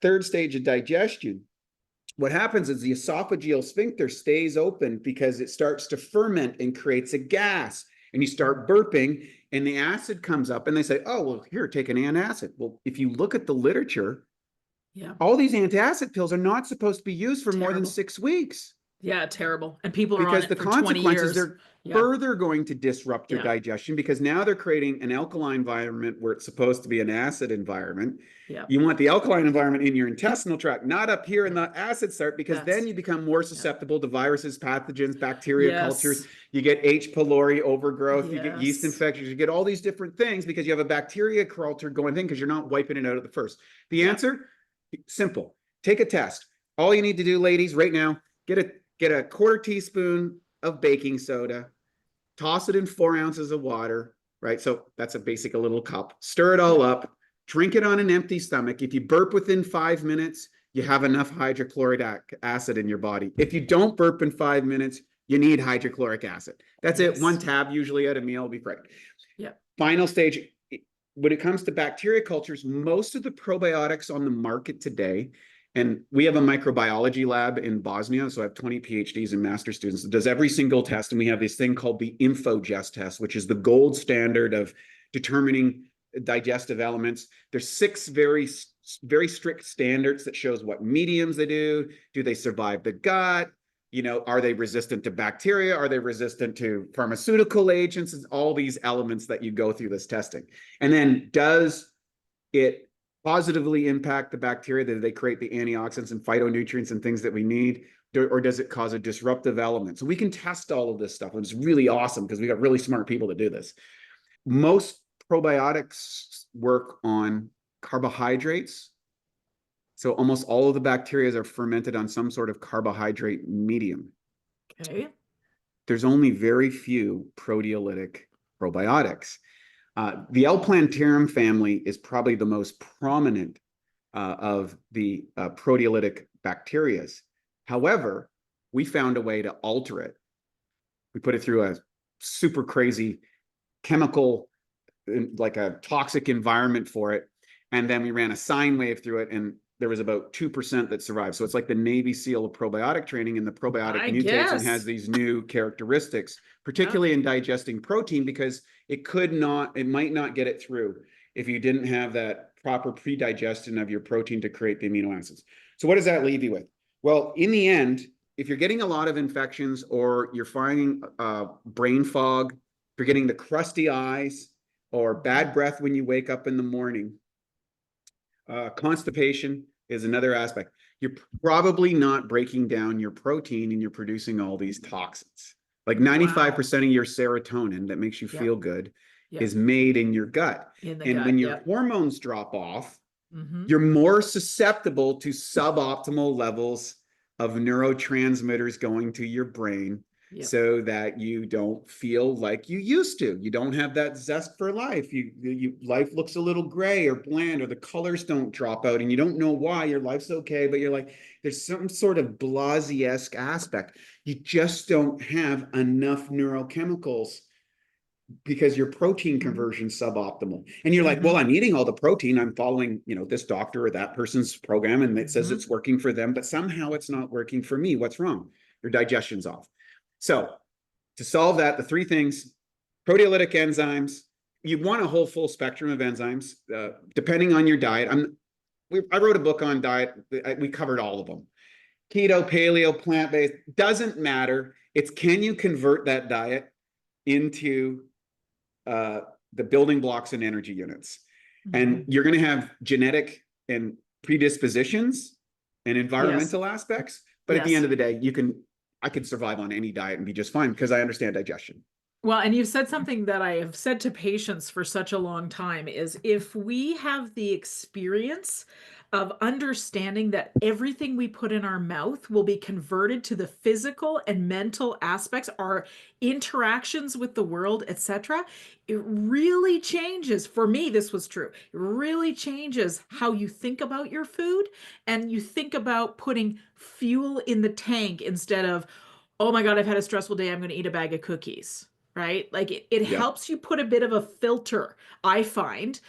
third stage of digestion, what happens is the esophageal sphincter stays open because it starts to ferment and creates a gas, and you start burping and the acid comes up, and they say, oh, well, here, take an antacid. Well, if you look at the literature, all these antacid pills are not supposed to be used for more than 6 weeks. Yeah, terrible. And people are on it the for 20 consequences, years. they're further going to disrupt your digestion, because now they're creating an alkaline environment where it's supposed to be an acid environment. You want the alkaline environment in your intestinal tract, not up here in the acid start, because then you become more susceptible to viruses, pathogens, bacteria cultures. You get H. pylori overgrowth, you get yeast infections, you get all these different things because you have a bacteria culture going in because you're not wiping it out at the first. The answer, simple. Take a test. All you need to do, ladies, right now, get a quarter teaspoon of baking soda, toss it in 4 ounces of water, right? So that's a little cup. Stir it all up, drink it on an empty stomach. If you burp within 5 minutes, you have enough hydrochloric acid in your body. If you don't burp in 5 minutes, you need hydrochloric acid. That's it. 1 tab usually at a meal will be great. Final stage, when it comes to bacteria cultures, most of the probiotics on the market today, and we have a microbiology lab in Bosnia, so I have 20 PhDs and master students that does every single test, and we have this thing called the InfoGest test, which is the gold standard of determining digestive elements. There's 6 very strict standards that shows what mediums they do. Do they survive the gut? Are they resistant to bacteria? Are they resistant to pharmaceutical agents? It's all these elements that you go through this testing. And then does it positively impact the bacteria? Do they create the antioxidants and phytonutrients and things that we need? Or does it cause a disruptive element? So we can test all of this stuff. And it's really awesome because we got really smart people to do this. Most probiotics work on carbohydrates. So almost all of the bacteria are fermented on some sort of carbohydrate medium. Okay. There's only very few proteolytic probiotics. The L-plantarum family is probably the most prominent of the proteolytic bacteria. However, we found a way to alter it. We put it through a super crazy chemical, like a toxic environment for it. And then we ran a sine wave through it, and there was about 2% that survived. So it's like the Navy SEAL of probiotic training, and the probiotic mutates and has these new characteristics, particularly in digesting protein, because it might not get it through if you didn't have that proper pre-digestion of your protein to create the amino acids. So what does that leave you with? Well, in the end, if you're getting a lot of infections, or you're finding brain fog, if you're getting the crusty eyes or bad breath when you wake up in the morning, constipation is another aspect. You're probably not breaking down your protein, and you're producing all these toxins. Like 95% of your serotonin that makes you feel good is made in your gut. And when your hormones drop off, you're more susceptible to suboptimal levels of neurotransmitters going to your brain, so that you don't feel like you used to. You don't have that zest for life. Life looks a little gray or bland, or the colors don't drop out, and you don't know why. Your life's okay, but you're like, there's some sort of blasé-esque aspect. You just don't have enough neurochemicals because your protein conversion suboptimal. And you're like, well, I'm eating all the protein. I'm following, this doctor or that person's program, and it says it's working for them, but somehow it's not working for me. What's wrong? Your digestion's off. So to solve that, the three things: proteolytic enzymes. You want a whole full spectrum of enzymes, depending on your diet. I wrote a book on diet. We covered all of them. Keto, paleo, plant-based, doesn't matter. It's, can you convert that diet into the building blocks and energy units? And you're going to have genetic and predispositions and environmental aspects. But at the end of the day, I could survive on any diet and be just fine because I understand digestion. Well, and you've said something that I have said to patients for such a long time is, if we have the experience of understanding that everything we put in our mouth will be converted to the physical and mental aspects, our interactions with the world, etc., it really changes. For me, this was true. It really changes how you think about your food, and you think about putting fuel in the tank instead of, oh my God, I've had a stressful day, I'm going to eat a bag of cookies. Right? Like it helps you put a bit of a filter. I find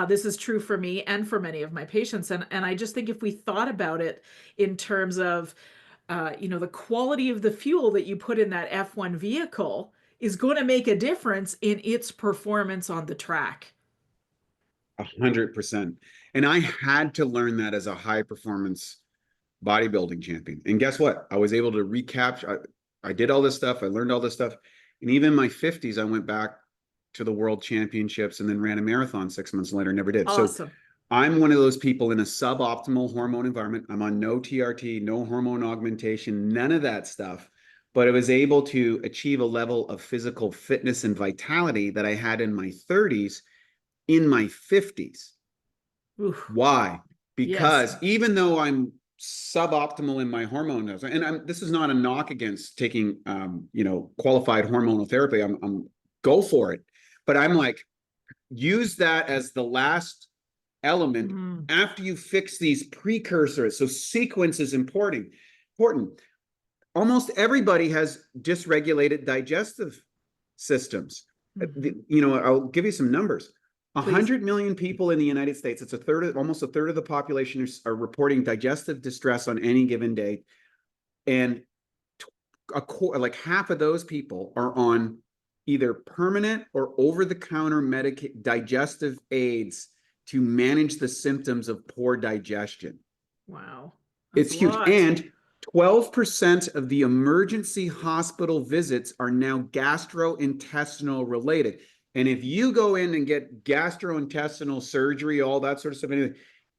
this is true for me and for many of my patients. And I just think if we thought about it in terms of, the quality of the fuel that you put in that F1 vehicle is going to make a difference in its performance on the track. 100%. And I had to learn that as a high performance bodybuilding champion. And guess what? I was able to recapture. I did all this stuff. I learned all this stuff. And even in my 50s, I went back to the world championships and then ran a marathon 6 months later, never did. Awesome. So I'm one of those people in a suboptimal hormone environment. I'm on no TRT, no hormone augmentation, none of that stuff. But I was able to achieve a level of physical fitness and vitality that I had in my 30s, in my 50s. Oof. Why? Because even though I'm suboptimal in my hormones, and this is not a knock against taking qualified hormonal therapy. I'm go for it, but I'm like, use that as the last element after you fix these precursors. So sequence is important. Almost everybody has dysregulated digestive systems. I'll give you some numbers. 100 million people in the United States, it's almost a third of the population are reporting digestive distress on any given day. And like half of those people are on either permanent or over-the-counter digestive aids to manage the symptoms of poor digestion. Wow. It's huge. And 12% of the emergency hospital visits are now gastrointestinal related. And if you go in and get gastrointestinal surgery, all that sort of stuff,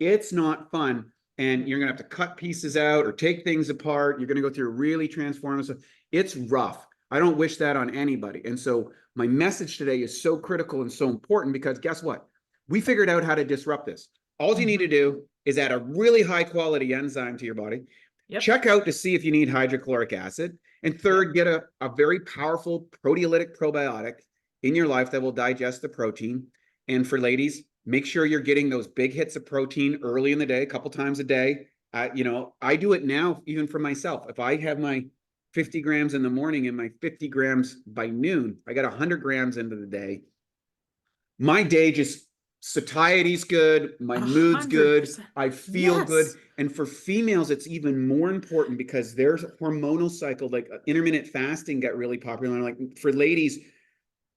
It's not fun. And you're going to have to cut pieces out or take things apart. You're going to go through a really transformative stuff. It's rough. I don't wish that on anybody. And so my message today is so critical and so important because guess what? We figured out how to disrupt this. All you need to do is add a really high quality enzyme to your body. Yep. Check out to see if you need hydrochloric acid. And third, get a very powerful proteolytic probiotic in your life that will digest the protein. And for ladies, make sure you're getting those big hits of protein early in the day, a couple times a day. You know, I do it now, even for myself. If I have my 50 grams in the morning and my 50 grams by noon, I got 100 grams into the day. My day just, satiety's good, my mood's good, I feel good. And for females, it's even more important because their hormonal cycle, like intermittent fasting got really popular. And like for ladies,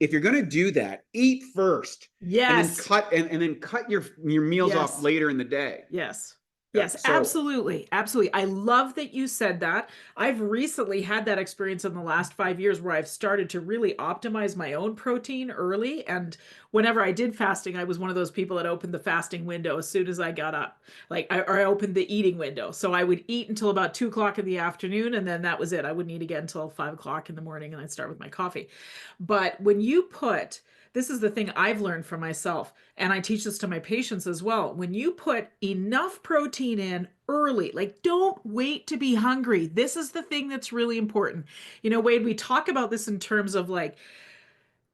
if you're going to do that, eat first. Yes. And then cut your meals off later in the day. Yes. Yes, absolutely. Absolutely. I love that you said that. I've recently had that experience in the last 5 years where I've started to really optimize my own protein early. And whenever I did fasting, I was one of those people that opened the fasting window as soon as I got up. Like I opened the eating window. So I would eat until about 2 o'clock in the afternoon. And then that was it. I wouldn't eat again until 5 o'clock in the morning. And I'd start with my coffee. But when you put, this is the thing I've learned for myself, and I teach this to my patients as well. When you put enough protein in early, like don't wait to be hungry. This is the thing that's really important. You know, Wade, we talk about this in terms of like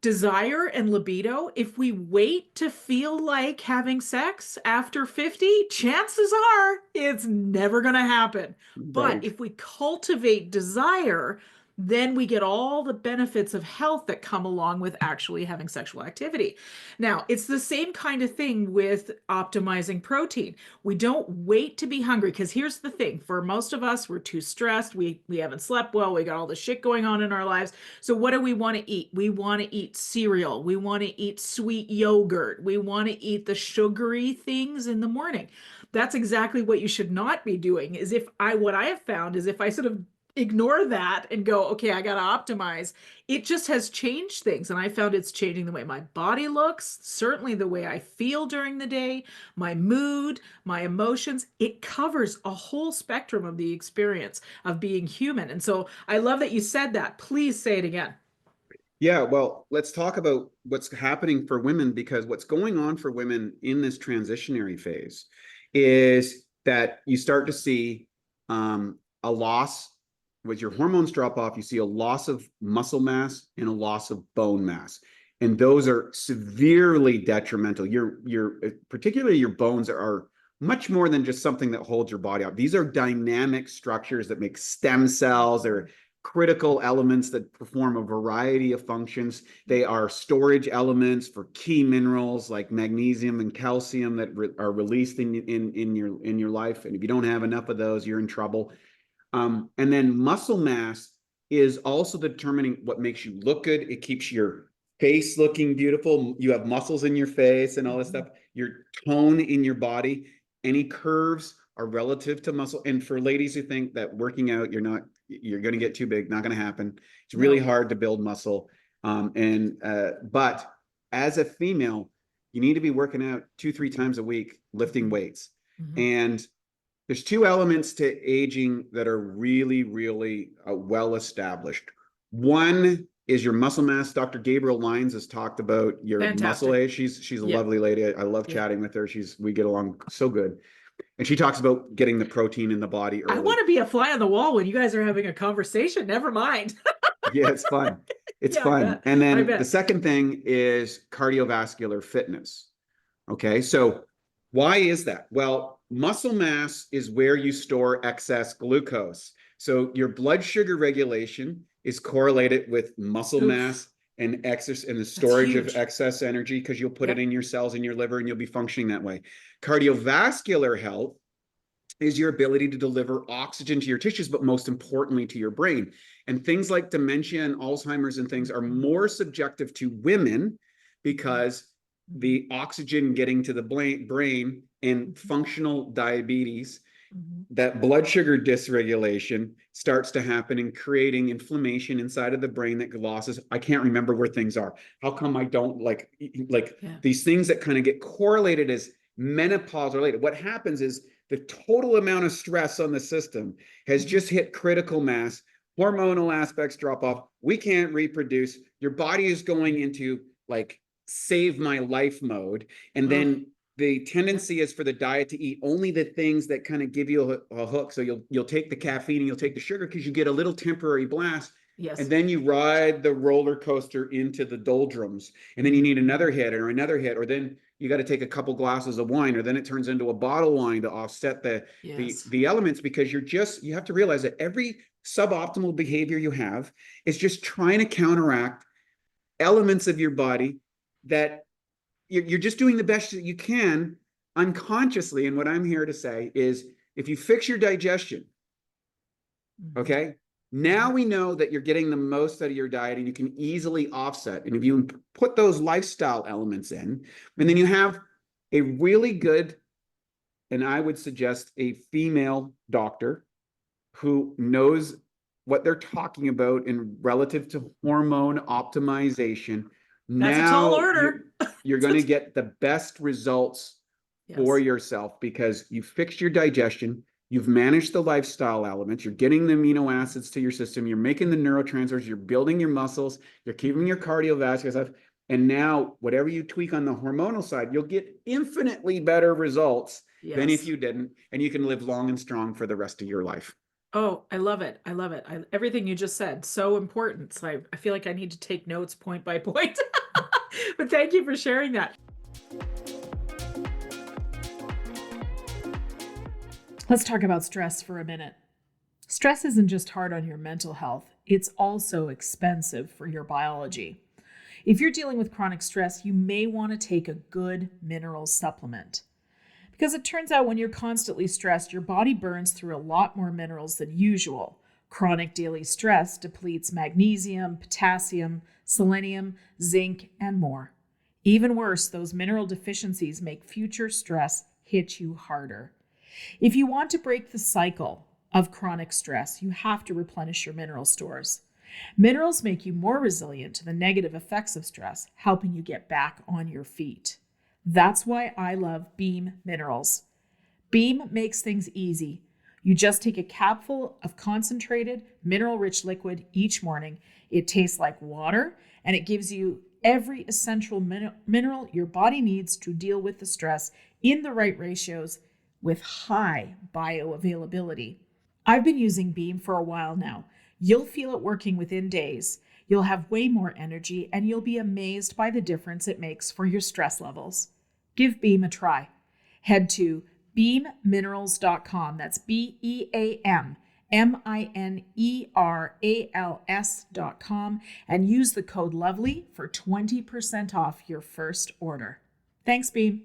desire and libido. If we wait to feel like having sex after 50, chances are it's never going to happen. Right. But if we cultivate desire, then we get all the benefits of health that come along with actually having sexual activity. Now, it's the same kind of thing with optimizing protein. We don't wait to be hungry because here's the thing. For most of us, we're too stressed. We haven't slept well. We got all the shit going on in our lives. So what do we want to eat? We want to eat cereal. We want to eat sweet yogurt. We want to eat the sugary things in the morning. That's exactly what you should not be doing. What I have found is if I sort of ignore that and go, okay, I got to optimize, it just has changed things. And I found it's changing the way my body looks, certainly the way I feel during the day, my mood, my emotions. It covers a whole spectrum of the experience of being human. And so I love that you said that. Please say it again. Yeah, well, let's talk about what's happening for women, because what's going on for women in this transitionary phase is that you start to see a loss. With your hormones drop off, you see a loss of muscle mass and a loss of bone mass. And those are severely detrimental. Particularly your bones are much more than just something that holds your body up. These are dynamic structures that make stem cells. They're critical elements that perform a variety of functions. They are storage elements for key minerals like magnesium and calcium that are released in your life. And if you don't have enough of those, you're in trouble. And then muscle mass is also determining what makes you look good. It keeps your face looking beautiful. You have muscles in your face and all this stuff. Your tone in your body. Any curves are relative to muscle. And for ladies who think that working out, you're going to get too big, not going to happen. It's really hard to build muscle. But as a female, you need to be working out 2-3 times a week, lifting weights. And there's 2 elements to aging that are really, really well established. One is your muscle mass. Dr. Gabriel Lyons has talked about your muscle age. She's a lovely lady. I love chatting with her. We get along so good. And she talks about getting the protein in the body early. I want to be a fly on the wall when you guys are having a conversation. Never mind. Yeah, it's fun. It's fun. And then the second thing is cardiovascular fitness. Okay, so why is that? Well, muscle mass is where you store excess glucose. So your blood sugar regulation is correlated with muscle mass and exercise and the storage of excess energy, because you'll put it in your cells in your liver and you'll be functioning that way. Cardiovascular health is your ability to deliver oxygen to your tissues, but most importantly to your brain. And things like dementia and Alzheimer's and things are more subjective to women because the oxygen getting to the brain and functional diabetes, that blood sugar dysregulation starts to happen and creating inflammation inside of the brain that glosses. I can't remember where things are. How come I don't like these things that kind of get correlated as menopause related. What happens is the total amount of stress on the system has just hit critical mass. Hormonal aspects drop off. We can't reproduce. Your body is going into like save my life mode. And then the tendency is for the diet to eat only the things that kind of give you a hook. So you'll take the caffeine and you'll take the sugar because you get a little temporary blast. Yes. And then you ride the roller coaster into the doldrums. And then you need another hit or another hit, or then you got to take a couple glasses of wine, or then it turns into a bottle of wine to offset the elements, because you have to realize that every suboptimal behavior you have is just trying to counteract elements of your body that you're just doing the best that you can unconsciously. And what I'm here to say is, if you fix your digestion, okay, now we know that you're getting the most out of your diet and you can easily offset. And if you put those lifestyle elements in, and then you have a really good, and I would suggest a female doctor who knows what they're talking about in relative to hormone optimization. That's a tall order. You're going to get the best results for yourself, because you fixed your digestion. You've managed the lifestyle elements. You're getting the amino acids to your system. You're making the neurotransmitters. You're building your muscles. You're keeping your cardiovascular stuff. And now, whatever you tweak on the hormonal side, you'll get infinitely better results than if you didn't. And you can live long and strong for the rest of your life. Oh, I love it. I love it. Everything you just said, so important. So I feel like I need to take notes point by point. But thank you for sharing that. Let's talk about stress for a minute. Stress isn't just hard on your mental health, it's also expensive for your biology. If you're dealing with chronic stress, you may want to take a good mineral supplement. Because it turns out when you're constantly stressed, your body burns through a lot more minerals than usual. Chronic daily stress depletes magnesium, potassium, selenium, zinc, and more. Even worse, those mineral deficiencies make future stress hit you harder. If you want to break the cycle of chronic stress, you have to replenish your mineral stores. Minerals make you more resilient to the negative effects of stress, helping you get back on your feet. That's why I love Beam Minerals. Beam makes things easy. You just take a capful of concentrated, mineral-rich liquid each morning. It tastes like water, and it gives you every essential mineral your body needs to deal with the stress in the right ratios with high bioavailability. I've been using Beam for a while now. You'll feel it working within days. You'll have way more energy, and you'll be amazed by the difference it makes for your stress levels. Give Beam a try. Head to beamminerals.com. That's BEAMMINERALS.com and use the code LOVELY for 20% off your first order. Thanks, Beam.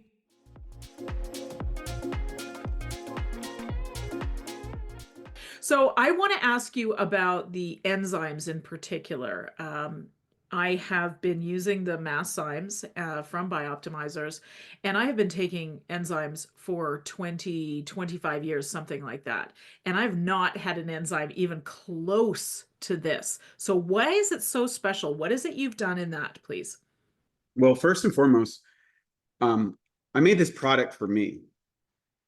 So I want to ask you about the enzymes in particular. I have been using the Masszymes from Bioptimizers, and I have been taking enzymes for 20, 25 years, something like that. And I've not had an enzyme even close to this. So why is it so special? What is it you've done in that, please? Well, first and foremost, I made this product for me.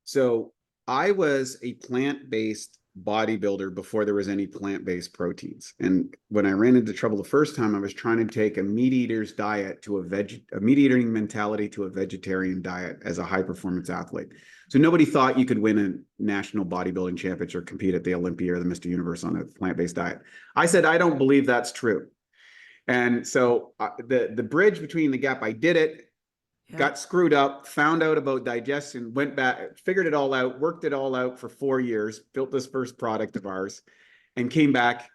So I was a plant-based bodybuilder before there was any plant-based proteins. And when I ran into trouble the first time, I was trying to take a meat eater's diet to a meat eating mentality to a vegetarian diet as a high performance athlete. So nobody thought you could win a national bodybuilding championship or compete at the Olympia or the Mr. Universe on a plant-based diet. I said, I don't believe that's true. And so the bridge between the gap, I did it, got screwed up, found out about digestion, went back, figured it all out, worked it all out for 4 years, built this first product of ours, and came back,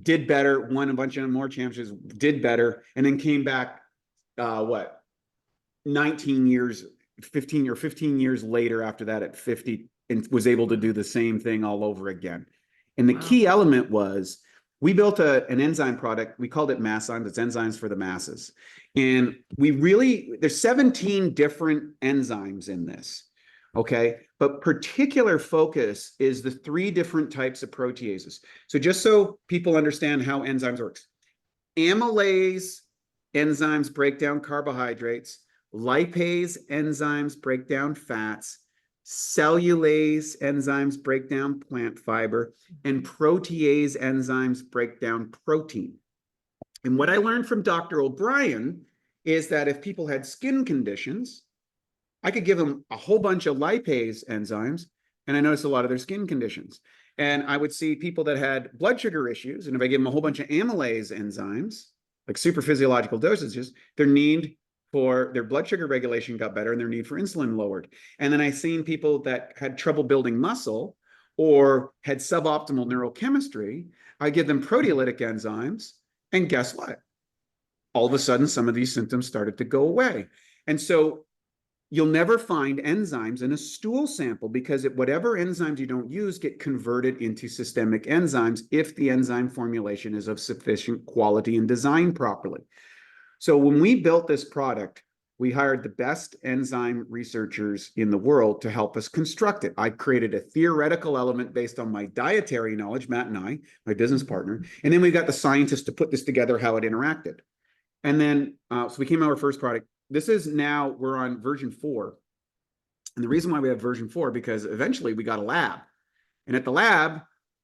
did better, won a bunch of more championships, did better, and then came back, 19 years, 15 years later after that at 50, and was able to do the same thing all over again. And the key element was, we built an enzyme product. We called it Masszymes. It's enzymes for the masses. And there's 17 different enzymes in this, okay? But particular focus is the 3 different types of proteases. So just so people understand how enzymes works. Amylase enzymes break down carbohydrates. Lipase enzymes break down fats, cellulase enzymes break down plant fiber, and protease enzymes break down protein. And what I learned from Dr. O'Brien is that if people had skin conditions, I could give them a whole bunch of lipase enzymes, and I noticed a lot of their skin conditions. And I would see people that had blood sugar issues, and if I give them a whole bunch of amylase enzymes, like super physiological dosages, their need for their blood sugar regulation got better and their need for insulin lowered. And then I seen people that had trouble building muscle or had suboptimal neurochemistry. I give them proteolytic enzymes, and guess what? All of a sudden, some of these symptoms started to go away. And so you'll never find enzymes in a stool sample because whatever enzymes you don't use get converted into systemic enzymes if the enzyme formulation is of sufficient quality and designed properly. So when we built this product, we hired the best enzyme researchers in the world to help us construct it. I created a theoretical element based on my dietary knowledge, Matt and I, my business partner, and then we got the scientists to put this together, how it interacted. And then, so we came out with our first product. This is now, we're on version 4. And the reason why we have version 4, because eventually we got a lab. And at the lab,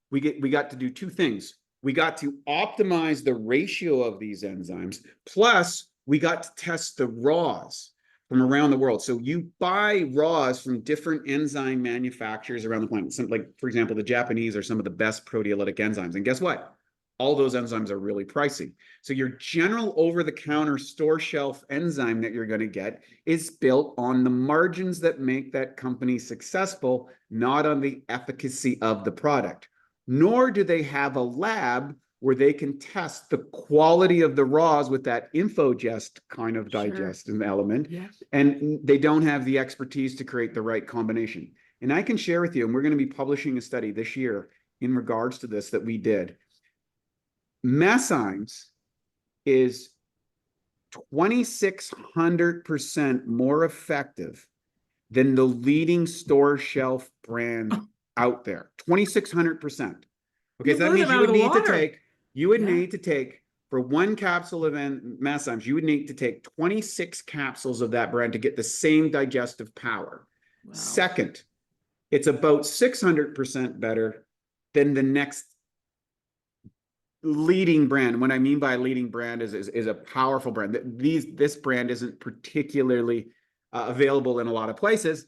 we got to do 2 things. We got to optimize the ratio of these enzymes, plus we got to test the raws from around the world. So you buy raws from different enzyme manufacturers around the planet. Some, like, for example, the Japanese are some of the best proteolytic enzymes. And guess what? All those enzymes are really pricey. So your general over-the-counter store shelf enzyme that you're going to get is built on the margins that make that company successful, not on the efficacy of the product. Nor do they have a lab where they can test the quality of the raws with that infogest kind of digestive element. Yes. And they don't have the expertise to create the right combination. And I can share with you, and we're going to be publishing a study this year in regards to this that we did. Meszymes is 2,600% more effective than the leading store shelf brand out there. 2,600%. Okay, so that means you would need to take, need to take, for 1 capsule of Meszymes, you would need to take 26 capsules of that brand to get the same digestive power. Wow. Second, it's about 600% better than the next leading brand. What I mean by leading brand is a powerful brand. This brand isn't particularly available in a lot of places,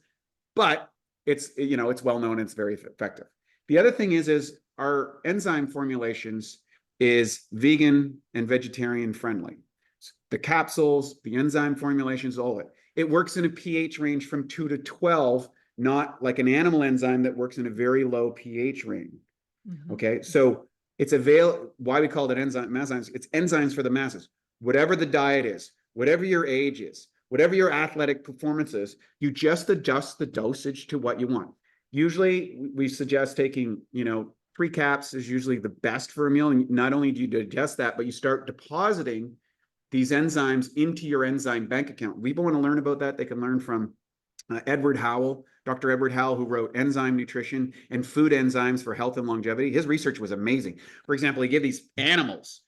but it's, you know, it's well known and it's very effective. The other thing is our enzyme formulations is vegan and vegetarian friendly. The capsules, the enzyme formulations, all of it. It works in a pH range from 2 to 12, not like an animal enzyme that works in a very low pH range. Mm-hmm. Okay, so it's why we call it enzymes. It's enzymes for the masses. Whatever the diet is, whatever your age is, whatever your athletic performance is, you just adjust the dosage to what you want. Usually we suggest taking, 3 caps is usually the best for a meal. And not only do you digest that, but you start depositing these enzymes into your enzyme bank account. People want to learn about that. They can learn from Edward Howell, Dr. Edward Howell, who wrote Enzyme Nutrition and Food Enzymes for Health and Longevity. His research was amazing. For example, he gave these animals.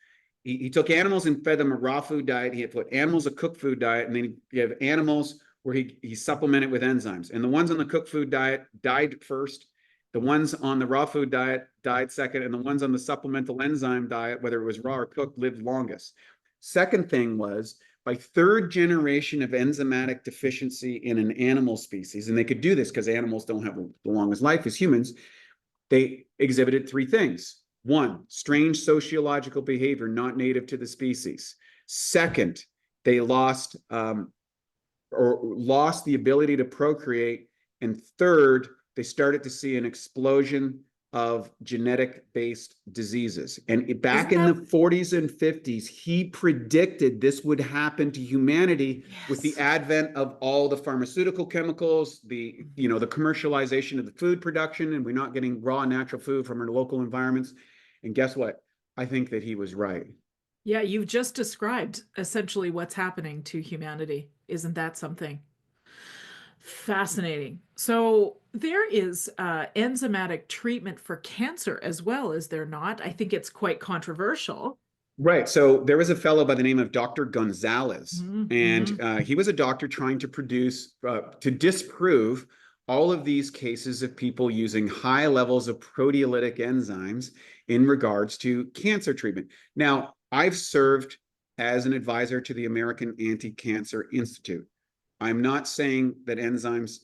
He took animals and fed them a raw food diet. He had put animals a cooked food diet, and then he have animals where he supplemented with enzymes. And the ones on the cooked food diet died first. The ones on the raw food diet died second, and the ones on the supplemental enzyme diet, whether it was raw or cooked, lived longest. Second thing was, by 3rd generation of enzymatic deficiency in an animal species, and they could do this because animals don't have the longest life as humans, they exhibited 3 things. 1, strange sociological behavior not native to the species. Second, they lost the ability to procreate. And third, they started to see an explosion of genetic-based diseases. And back in the 40s and 50s, he predicted this would happen to humanity with the advent of all the pharmaceutical chemicals, the commercialization of the food production, and we're not getting raw natural food from our local environments. And guess what? I think that he was right. Yeah, you've just described essentially what's happening to humanity. Isn't that something? Fascinating. So there is enzymatic treatment for cancer as well, is there not? I think it's quite controversial. Right. So there was a fellow by the name of Dr. Gonzalez, Mm-hmm. and he was a doctor trying to to disprove all of these cases of people using high levels of proteolytic enzymes in regards to cancer treatment. Now, I've served as an advisor to the American Anti-Cancer Institute. I'm not saying that enzymes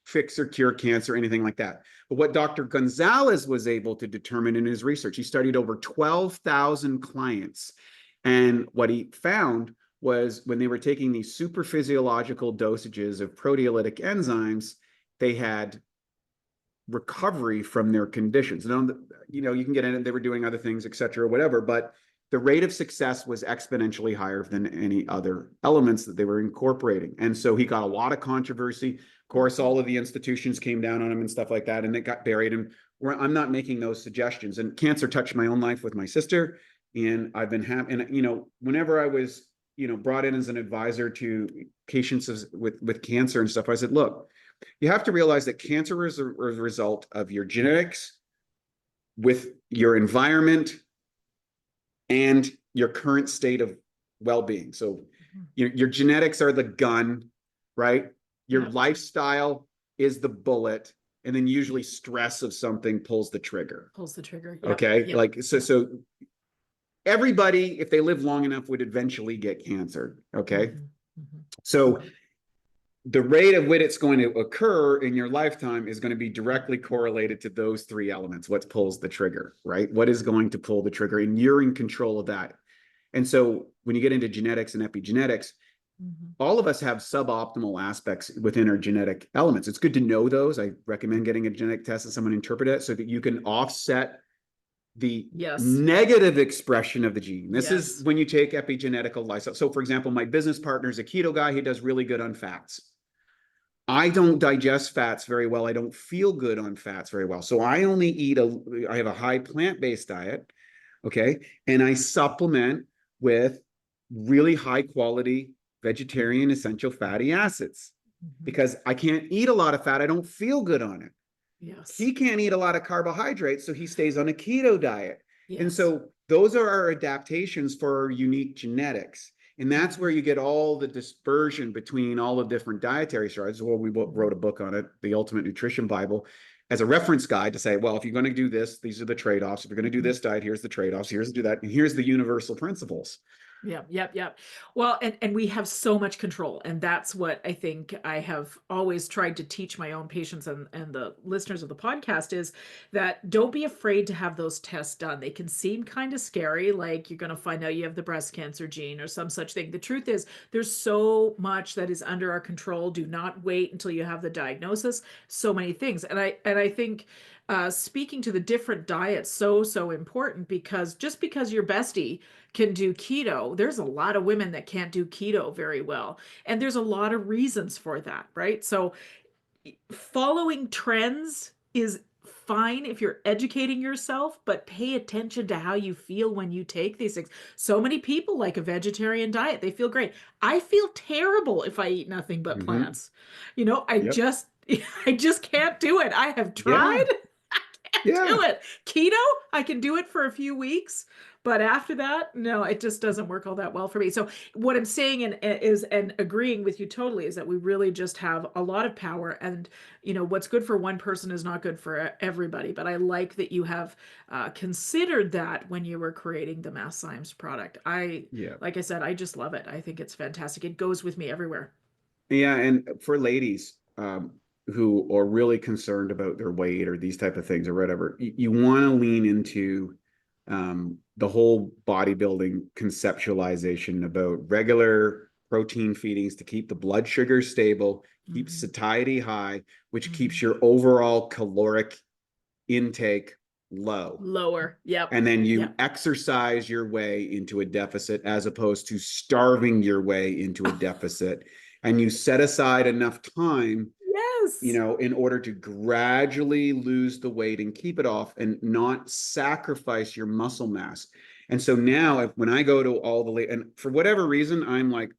fix or cure cancer or anything like that. But what Dr. Gonzalez was able to determine in his research, he studied over 12,000 clients. And what he found was when they were taking these super physiological dosages of proteolytic enzymes, they had recovery from their conditions. Now, you can get in it, they were doing other things, et cetera, whatever, but the rate of success was exponentially higher than any other elements that they were incorporating. And so he got a lot of controversy. Of course, all of the institutions came down on him and stuff like that, and it got buried. And I'm not making those suggestions. And cancer touched my own life with my sister, and I've been happy. And whenever I was brought in as an advisor to patients with cancer and stuff, I said, look, you have to realize that cancer is a result of your genetics, with your environment, and your current state of well-being. So your genetics are the gun, right? Your lifestyle is the bullet, and then usually stress of something pulls the trigger. Yep. Okay. Yep. Like, so everybody, if they live long enough, would eventually get cancer. Okay. So the rate at which it's going to occur in your lifetime is going to be directly correlated to those three elements. What pulls the trigger, right? What is going to pull the trigger? And you're in control of that. And so when you get into genetics and epigenetics, all of us have suboptimal aspects within our genetic elements. It's good to know those. I recommend getting a genetic test and someone interpret it so that you can offset the negative expression of the gene. This is when you take epigenetical lifestyle. So for example, my business partner is a keto guy. He does really good on fats. I don't digest fats very well. I don't feel good on fats very well. So I only I have a high plant-based diet. Okay. And I supplement with really high quality vegetarian essential fatty acids because I can't eat a lot of fat. I don't feel good on it. Yes. He can't eat a lot of carbohydrates, so he stays on a keto diet. And so those are our adaptations for our unique genetics. And that's where you get all the dispersion between all the different dietary strategies. Well, we wrote a book on it, The Ultimate Nutrition Bible, as a reference guide to say, well, if you're going to do this, these are the trade-offs. If you're going to do this diet, here's the trade-offs. Here's to do that. And here's the universal principles. Yep. Well, and we have so much control. And that's what I think I have always tried to teach my own patients and the listeners of the podcast is that don't be afraid to have those tests done. They can seem kind of scary, like you're going to find out you have the breast cancer gene or some such thing. The truth is there's so much that is under our control. Do not wait until you have the diagnosis. So many things. And I think speaking to the different diets, so important, because just because your bestie can do keto, there's a lot of women that can't do keto very well. And there's a lot of reasons for that, right? So following trends is fine if you're educating yourself, but pay attention to how you feel when you take these things. So many people like a vegetarian diet. They feel great. I feel terrible if I eat nothing but plants. I just can't do it. I have tried. I can't do it. Keto, I can do it for a few weeks, but after that, no, it just doesn't work all that well for me. So what I'm saying and agreeing with you totally is that we really just have a lot of power, and what's good for one person is not good for everybody. But I like that you have considered that when you were creating the Mass Science product. Like I said, I just love it. I think it's fantastic. It goes with me everywhere. Yeah, and for ladies who are really concerned about their weight or these type of things or whatever, you want to lean into the whole bodybuilding conceptualization about regular protein feedings to keep the blood sugar stable, keep satiety high, which keeps your overall caloric intake lower. Yep. And then you exercise your way into a deficit as opposed to starving your way into a deficit. And you set aside enough time, in order to gradually lose the weight and keep it off and not sacrifice your muscle mass. And so now when I go to all the and for whatever reason, I'm like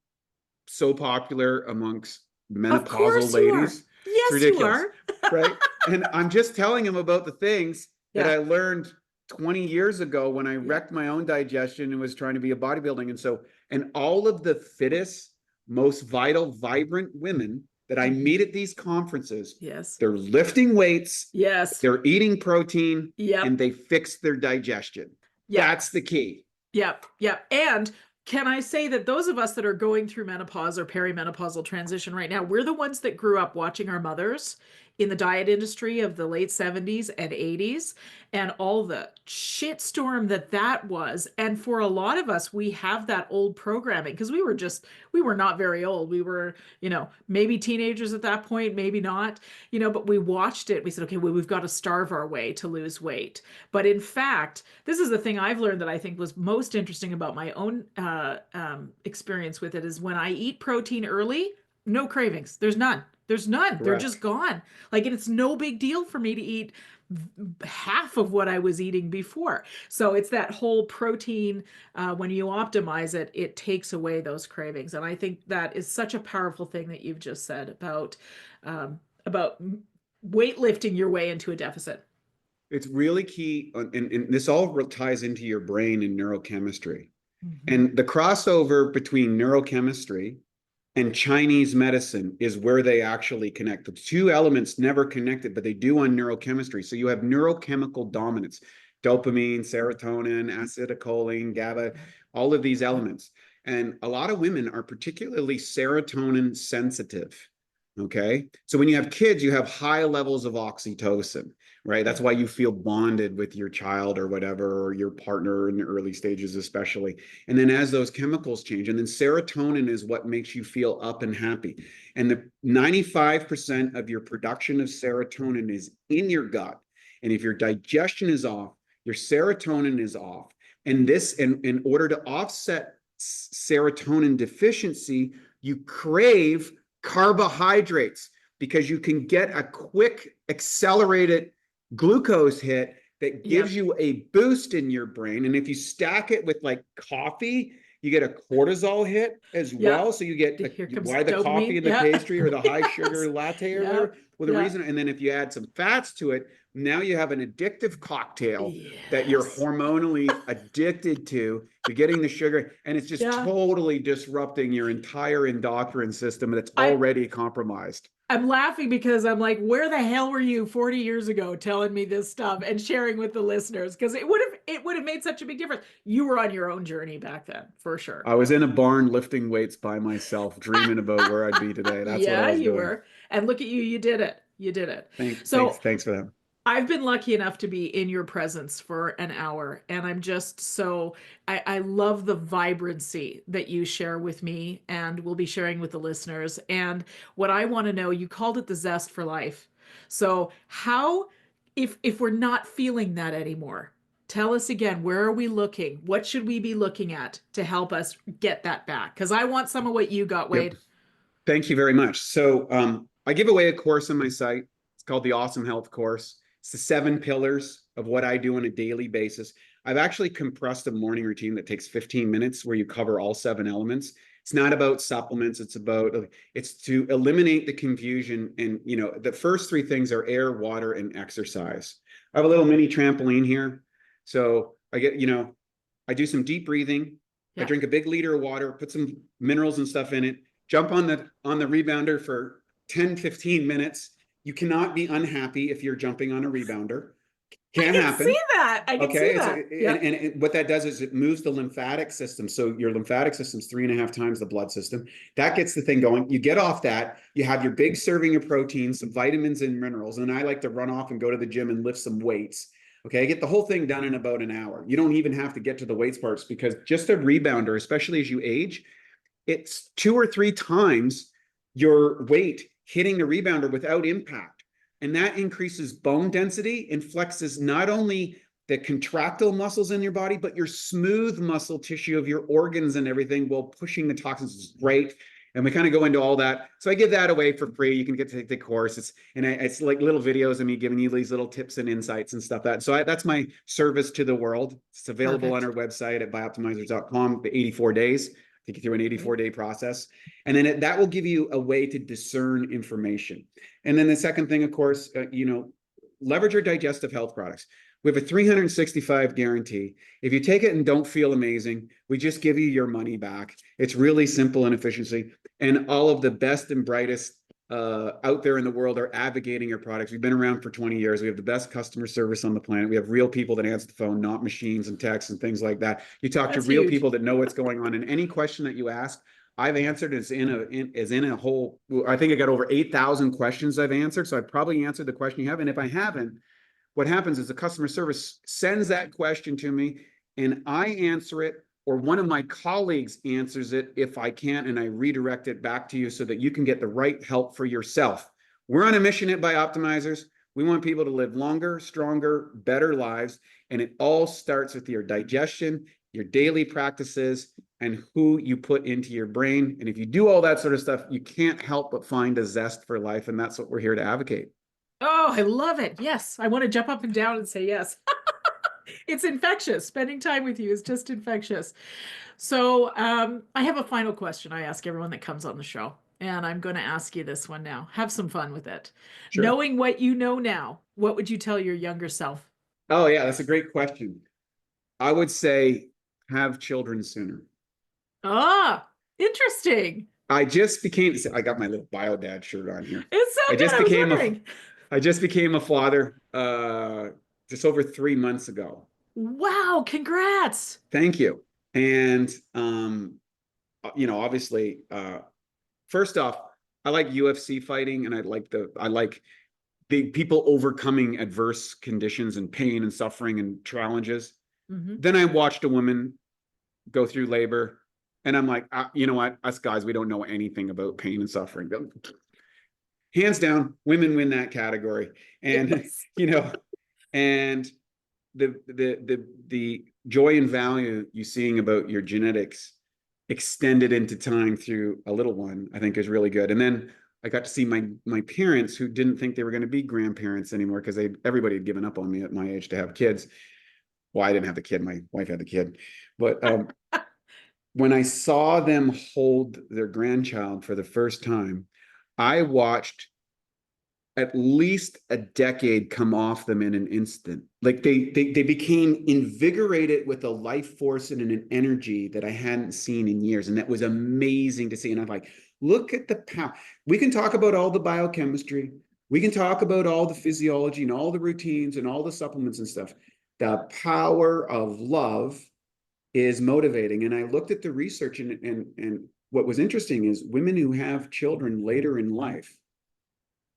so popular amongst menopausal ladies. Yes, it's ridiculous, you are. right? And I'm just telling them about the things that I learned 20 years ago when I wrecked my own digestion and was trying to be a bodybuilding. And all of the fittest, most vital, vibrant women that I meet at these conferences, Yes. they're lifting weights, Yes. they're eating protein, Yep. and they fix their digestion. Yep. That's the key. Yep. Yep. And can I say that those of us that are going through menopause or perimenopausal transition right now, we're the ones that grew up watching our mothers in the diet industry of the late 70s and 80s and all the shitstorm that was. And for a lot of us, we have that old programming because we were not very old. We were, maybe teenagers at that point, maybe not, but we watched it. We said, okay, well, we've got to starve our way to lose weight. But in fact, this is the thing I've learned that I think was most interesting about my own experience with it is when I eat protein early, no cravings. There's none. Correct. They're just gone. Like, and it's no big deal for me to eat half of what I was eating before. So it's that whole protein, when you optimize it, it takes away those cravings. And I think that is such a powerful thing that you've just said about weightlifting your way into a deficit. It's really key. And this all ties into your brain and neurochemistry. Mm-hmm. And the crossover between neurochemistry and Chinese medicine is where they actually connect. The two elements never connected, but they do on neurochemistry. So you have neurochemical dominance, dopamine, serotonin, acetylcholine, GABA, all of these elements. And a lot of women are particularly serotonin sensitive. Okay. So when you have kids, you have high levels of oxytocin, right? That's why you feel bonded with your child or whatever, or your partner in the early stages, especially. And then as those chemicals change, and then serotonin is what makes you feel up and happy. And the 95% of your production of serotonin is in your gut. And if your digestion is off, your serotonin is off. And this, in order to offset serotonin deficiency, you crave carbohydrates because you can get a quick accelerated glucose hit that gives you a boost in your brain. And if you stack it with like coffee, you get a cortisol hit as well. So you get why the coffee and the pastry or the high sugar latte or whatever. Well, the reason, and then if you add some fats to it, now you have an addictive cocktail that you're hormonally addicted to. You're getting the sugar, and it's just totally disrupting your entire endocrine system that's already compromised. I'm laughing because I'm like, where the hell were you 40 years ago telling me this stuff and sharing with the listeners? Because it would have made such a big difference. You were on your own journey back then, for sure. I was in a barn lifting weights by myself, dreaming about where I'd be today. That's what I was doing. Were. And look at you, you did it. Thanks for that. I've been lucky enough to be in your presence for an hour, and I'm just I love the vibrancy that you share with me and will be sharing with the listeners. And what I want to know, you called it the zest for life. So how, if we're not feeling that anymore, tell us again, where are we looking? What should we be looking at to help us get that back? Because I want some of what you got, Wade. Yep. Thank you very much. So I give away a course on my site. It's called the Awesome Health Course. It's the 7 pillars of what I do on a daily basis. I've actually compressed a morning routine that takes 15 minutes where you cover all 7 elements. It's not about supplements. It's to eliminate the confusion. And, the first 3 things are air, water, and exercise. I have a little mini trampoline here. So I do some deep breathing. I drink a big liter of water, put some minerals and stuff in it, jump on the rebounder for 10, 15 minutes. You cannot be unhappy if you're jumping on a rebounder. Can't happen. See that. I can see that. And what that does is it moves the lymphatic system. So your lymphatic system's 3.5 times the blood system. That gets the thing going. You get off that. You have your big serving of protein, some vitamins and minerals. And I like to run off and go to the gym and lift some weights. Okay, I get the whole thing done in about an hour. You don't even have to get to the weights parts because just a rebounder, especially as you age, it's 2 or 3 times your weight hitting the rebounder without impact. And that increases bone density and flexes not only the contractile muscles in your body, but your smooth muscle tissue of your organs and everything while pushing the toxins. Is great. And we kind of go into all that. So I give that away for free. You can get to take the course. It's like little videos of me giving you these little tips and insights and stuff. That's my service to the world. It's available on our website at bioptimizers.com, the 84 days. Take you through an 84-day process. And then that will give you a way to discern information. And then the second thing, of course, leverage your digestive health products. We have a 365 guarantee. If you take it and don't feel amazing, we just give you your money back. It's really simple and efficiency. And all of the best and brightest out there in the world are advocating your products. We've been around for 20 years. We have the best customer service on the planet. We have real people that answer the phone, not machines and texts and things like that. You talk to real people that know what's going on. And any question that you ask, I've answered is in a whole, I think I got over 8,000 questions I've answered. So I've probably answered the question you have. And if I haven't, what happens is the customer service sends that question to me and I answer it, or one of my colleagues answers it if I can, and I redirect it back to you so that you can get the right help for yourself. We're on a mission at Bioptimizers. We want people to live longer, stronger, better lives. And it all starts with your digestion, your daily practices, and who you put into your brain. And if you do all that sort of stuff, you can't help but find a zest for life. And that's what we're here to advocate. Oh, I love it. Yes. I want to jump up and down and say yes. It's infectious. Spending time with you is just infectious. So I have a final question I ask everyone that comes on the show. And I'm going to ask you this one now. Have some fun with it. Sure. Knowing what you know now, what would you tell your younger self? Oh, yeah, that's a great question. I would say have children sooner. Ah, interesting. I got my little bio dad shirt on here. It's so I just good. became I just became a father just over 3 months ago. Wow, congrats. Thank you. And obviously, first off, I like UFC fighting, and I like big people overcoming adverse conditions and pain and suffering and challenges. Mm-hmm. Then I watched a woman go through labor, and I'm like, you know what? Us guys, we don't know anything about pain and suffering. Hands down, women win that category. And yes. And the joy and value you seeing about your genetics extended into time through a little one, I think is really good. And then I got to see my parents who didn't think they were going to be grandparents anymore because everybody had given up on me at my age to have kids. Well, I didn't have the kid. My wife had the kid. But when I saw them hold their grandchild for the first time, I watched at least a decade come off them in an instant. Like they became invigorated with a life force and an energy that I hadn't seen in years. And that was amazing to see. And I'm like, look at the power. We can talk about all the biochemistry. We can talk about all the physiology and all the routines and all the supplements and stuff. The power of love is motivating. And I looked at the research and what was interesting is women who have children later in life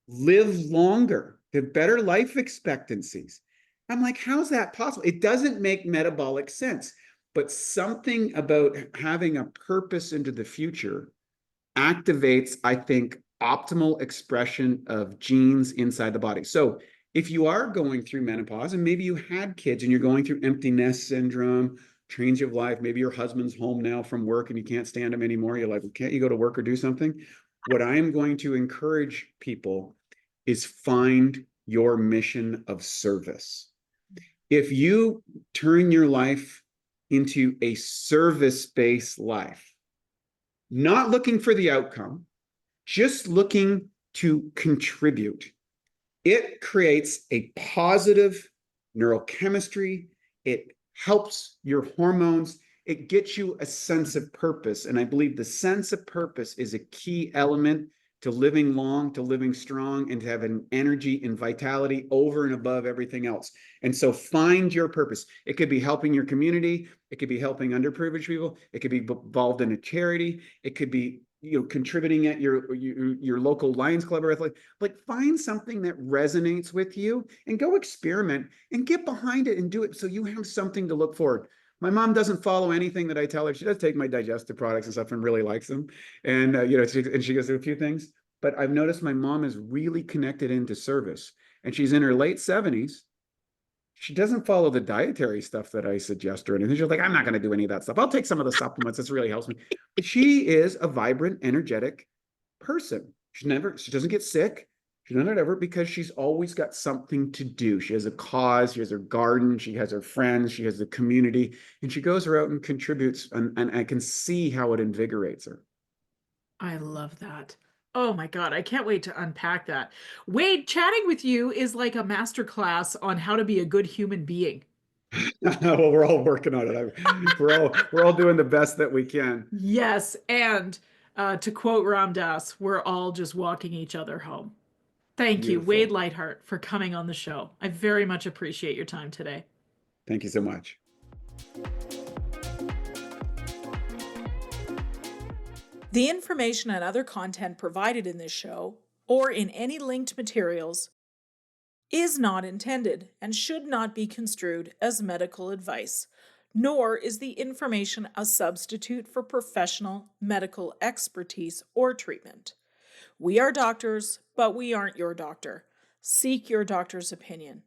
live longer, have better life expectancies. I'm like, how's that possible? It doesn't make metabolic sense, but something about having a purpose into the future activates, I think, optimal expression of genes inside the body. So if you are going through menopause and maybe you had kids and you're going through empty nest syndrome, change of life, maybe your husband's home now from work and you can't stand him anymore. You're like, well, can't you go to work or do something? What I am going to encourage people is find your mission of service. If you turn your life into a service-based life, not looking for the outcome, just looking to contribute, it creates a positive neurochemistry. It helps your hormones. It gets you a sense of purpose. And I believe the sense of purpose is a key element to living long, to living strong, and to have an energy and vitality over and above everything else. And so find your purpose. It could be helping your community. It could be helping underprivileged people. It could be involved in a charity. It could be contributing at your local Lions Club or athletic. Like find something that resonates with you and go experiment and get behind it and do it so you have something to look forward. My mom doesn't follow anything that I tell her. She does take my digestive products and stuff and really likes them. And, she goes through a few things. But I've noticed my mom is really connected into service. And she's in her late 70s. She doesn't follow the dietary stuff that I suggest or anything. She's like, I'm not going to do any of that stuff. I'll take some of the supplements. This really helps me. But she is a vibrant, energetic person. She doesn't get sick. She's not ever because she's always got something to do. She has a cause, she has her garden, she has her friends, she has the community, and she goes out and contributes, and I can see how it invigorates her. I love that. Oh my God, I can't wait to unpack that. Wade, chatting with you is like a masterclass on how to be a good human being. Well, we're all working on it. We're all doing the best that we can. Yes, and to quote Ram Dass, we're all just walking each other home. Thank you, Wade Beautiful. Lightheart, for coming on the show. I very much appreciate your time today. Thank you so much. The information and other content provided in this show, or in any linked materials, is not intended and should not be construed as medical advice, nor is the information a substitute for professional medical expertise or treatment. We are doctors, but we aren't your doctor. Seek your doctor's opinion.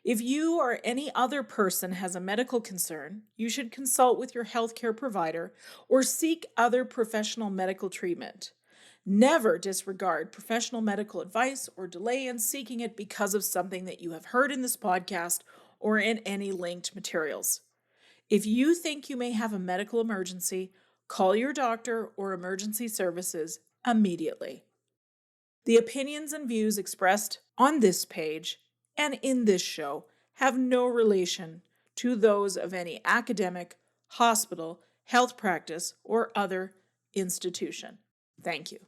If you or any other person has a medical concern, you should consult with your healthcare provider or seek other professional medical treatment. Never disregard professional medical advice or delay in seeking it because of something that you have heard in this podcast or in any linked materials. If you think you may have a medical emergency, call your doctor or emergency services immediately. The opinions and views expressed on this page and in this show have no relation to those of any academic, hospital, health practice, or other institution. Thank you.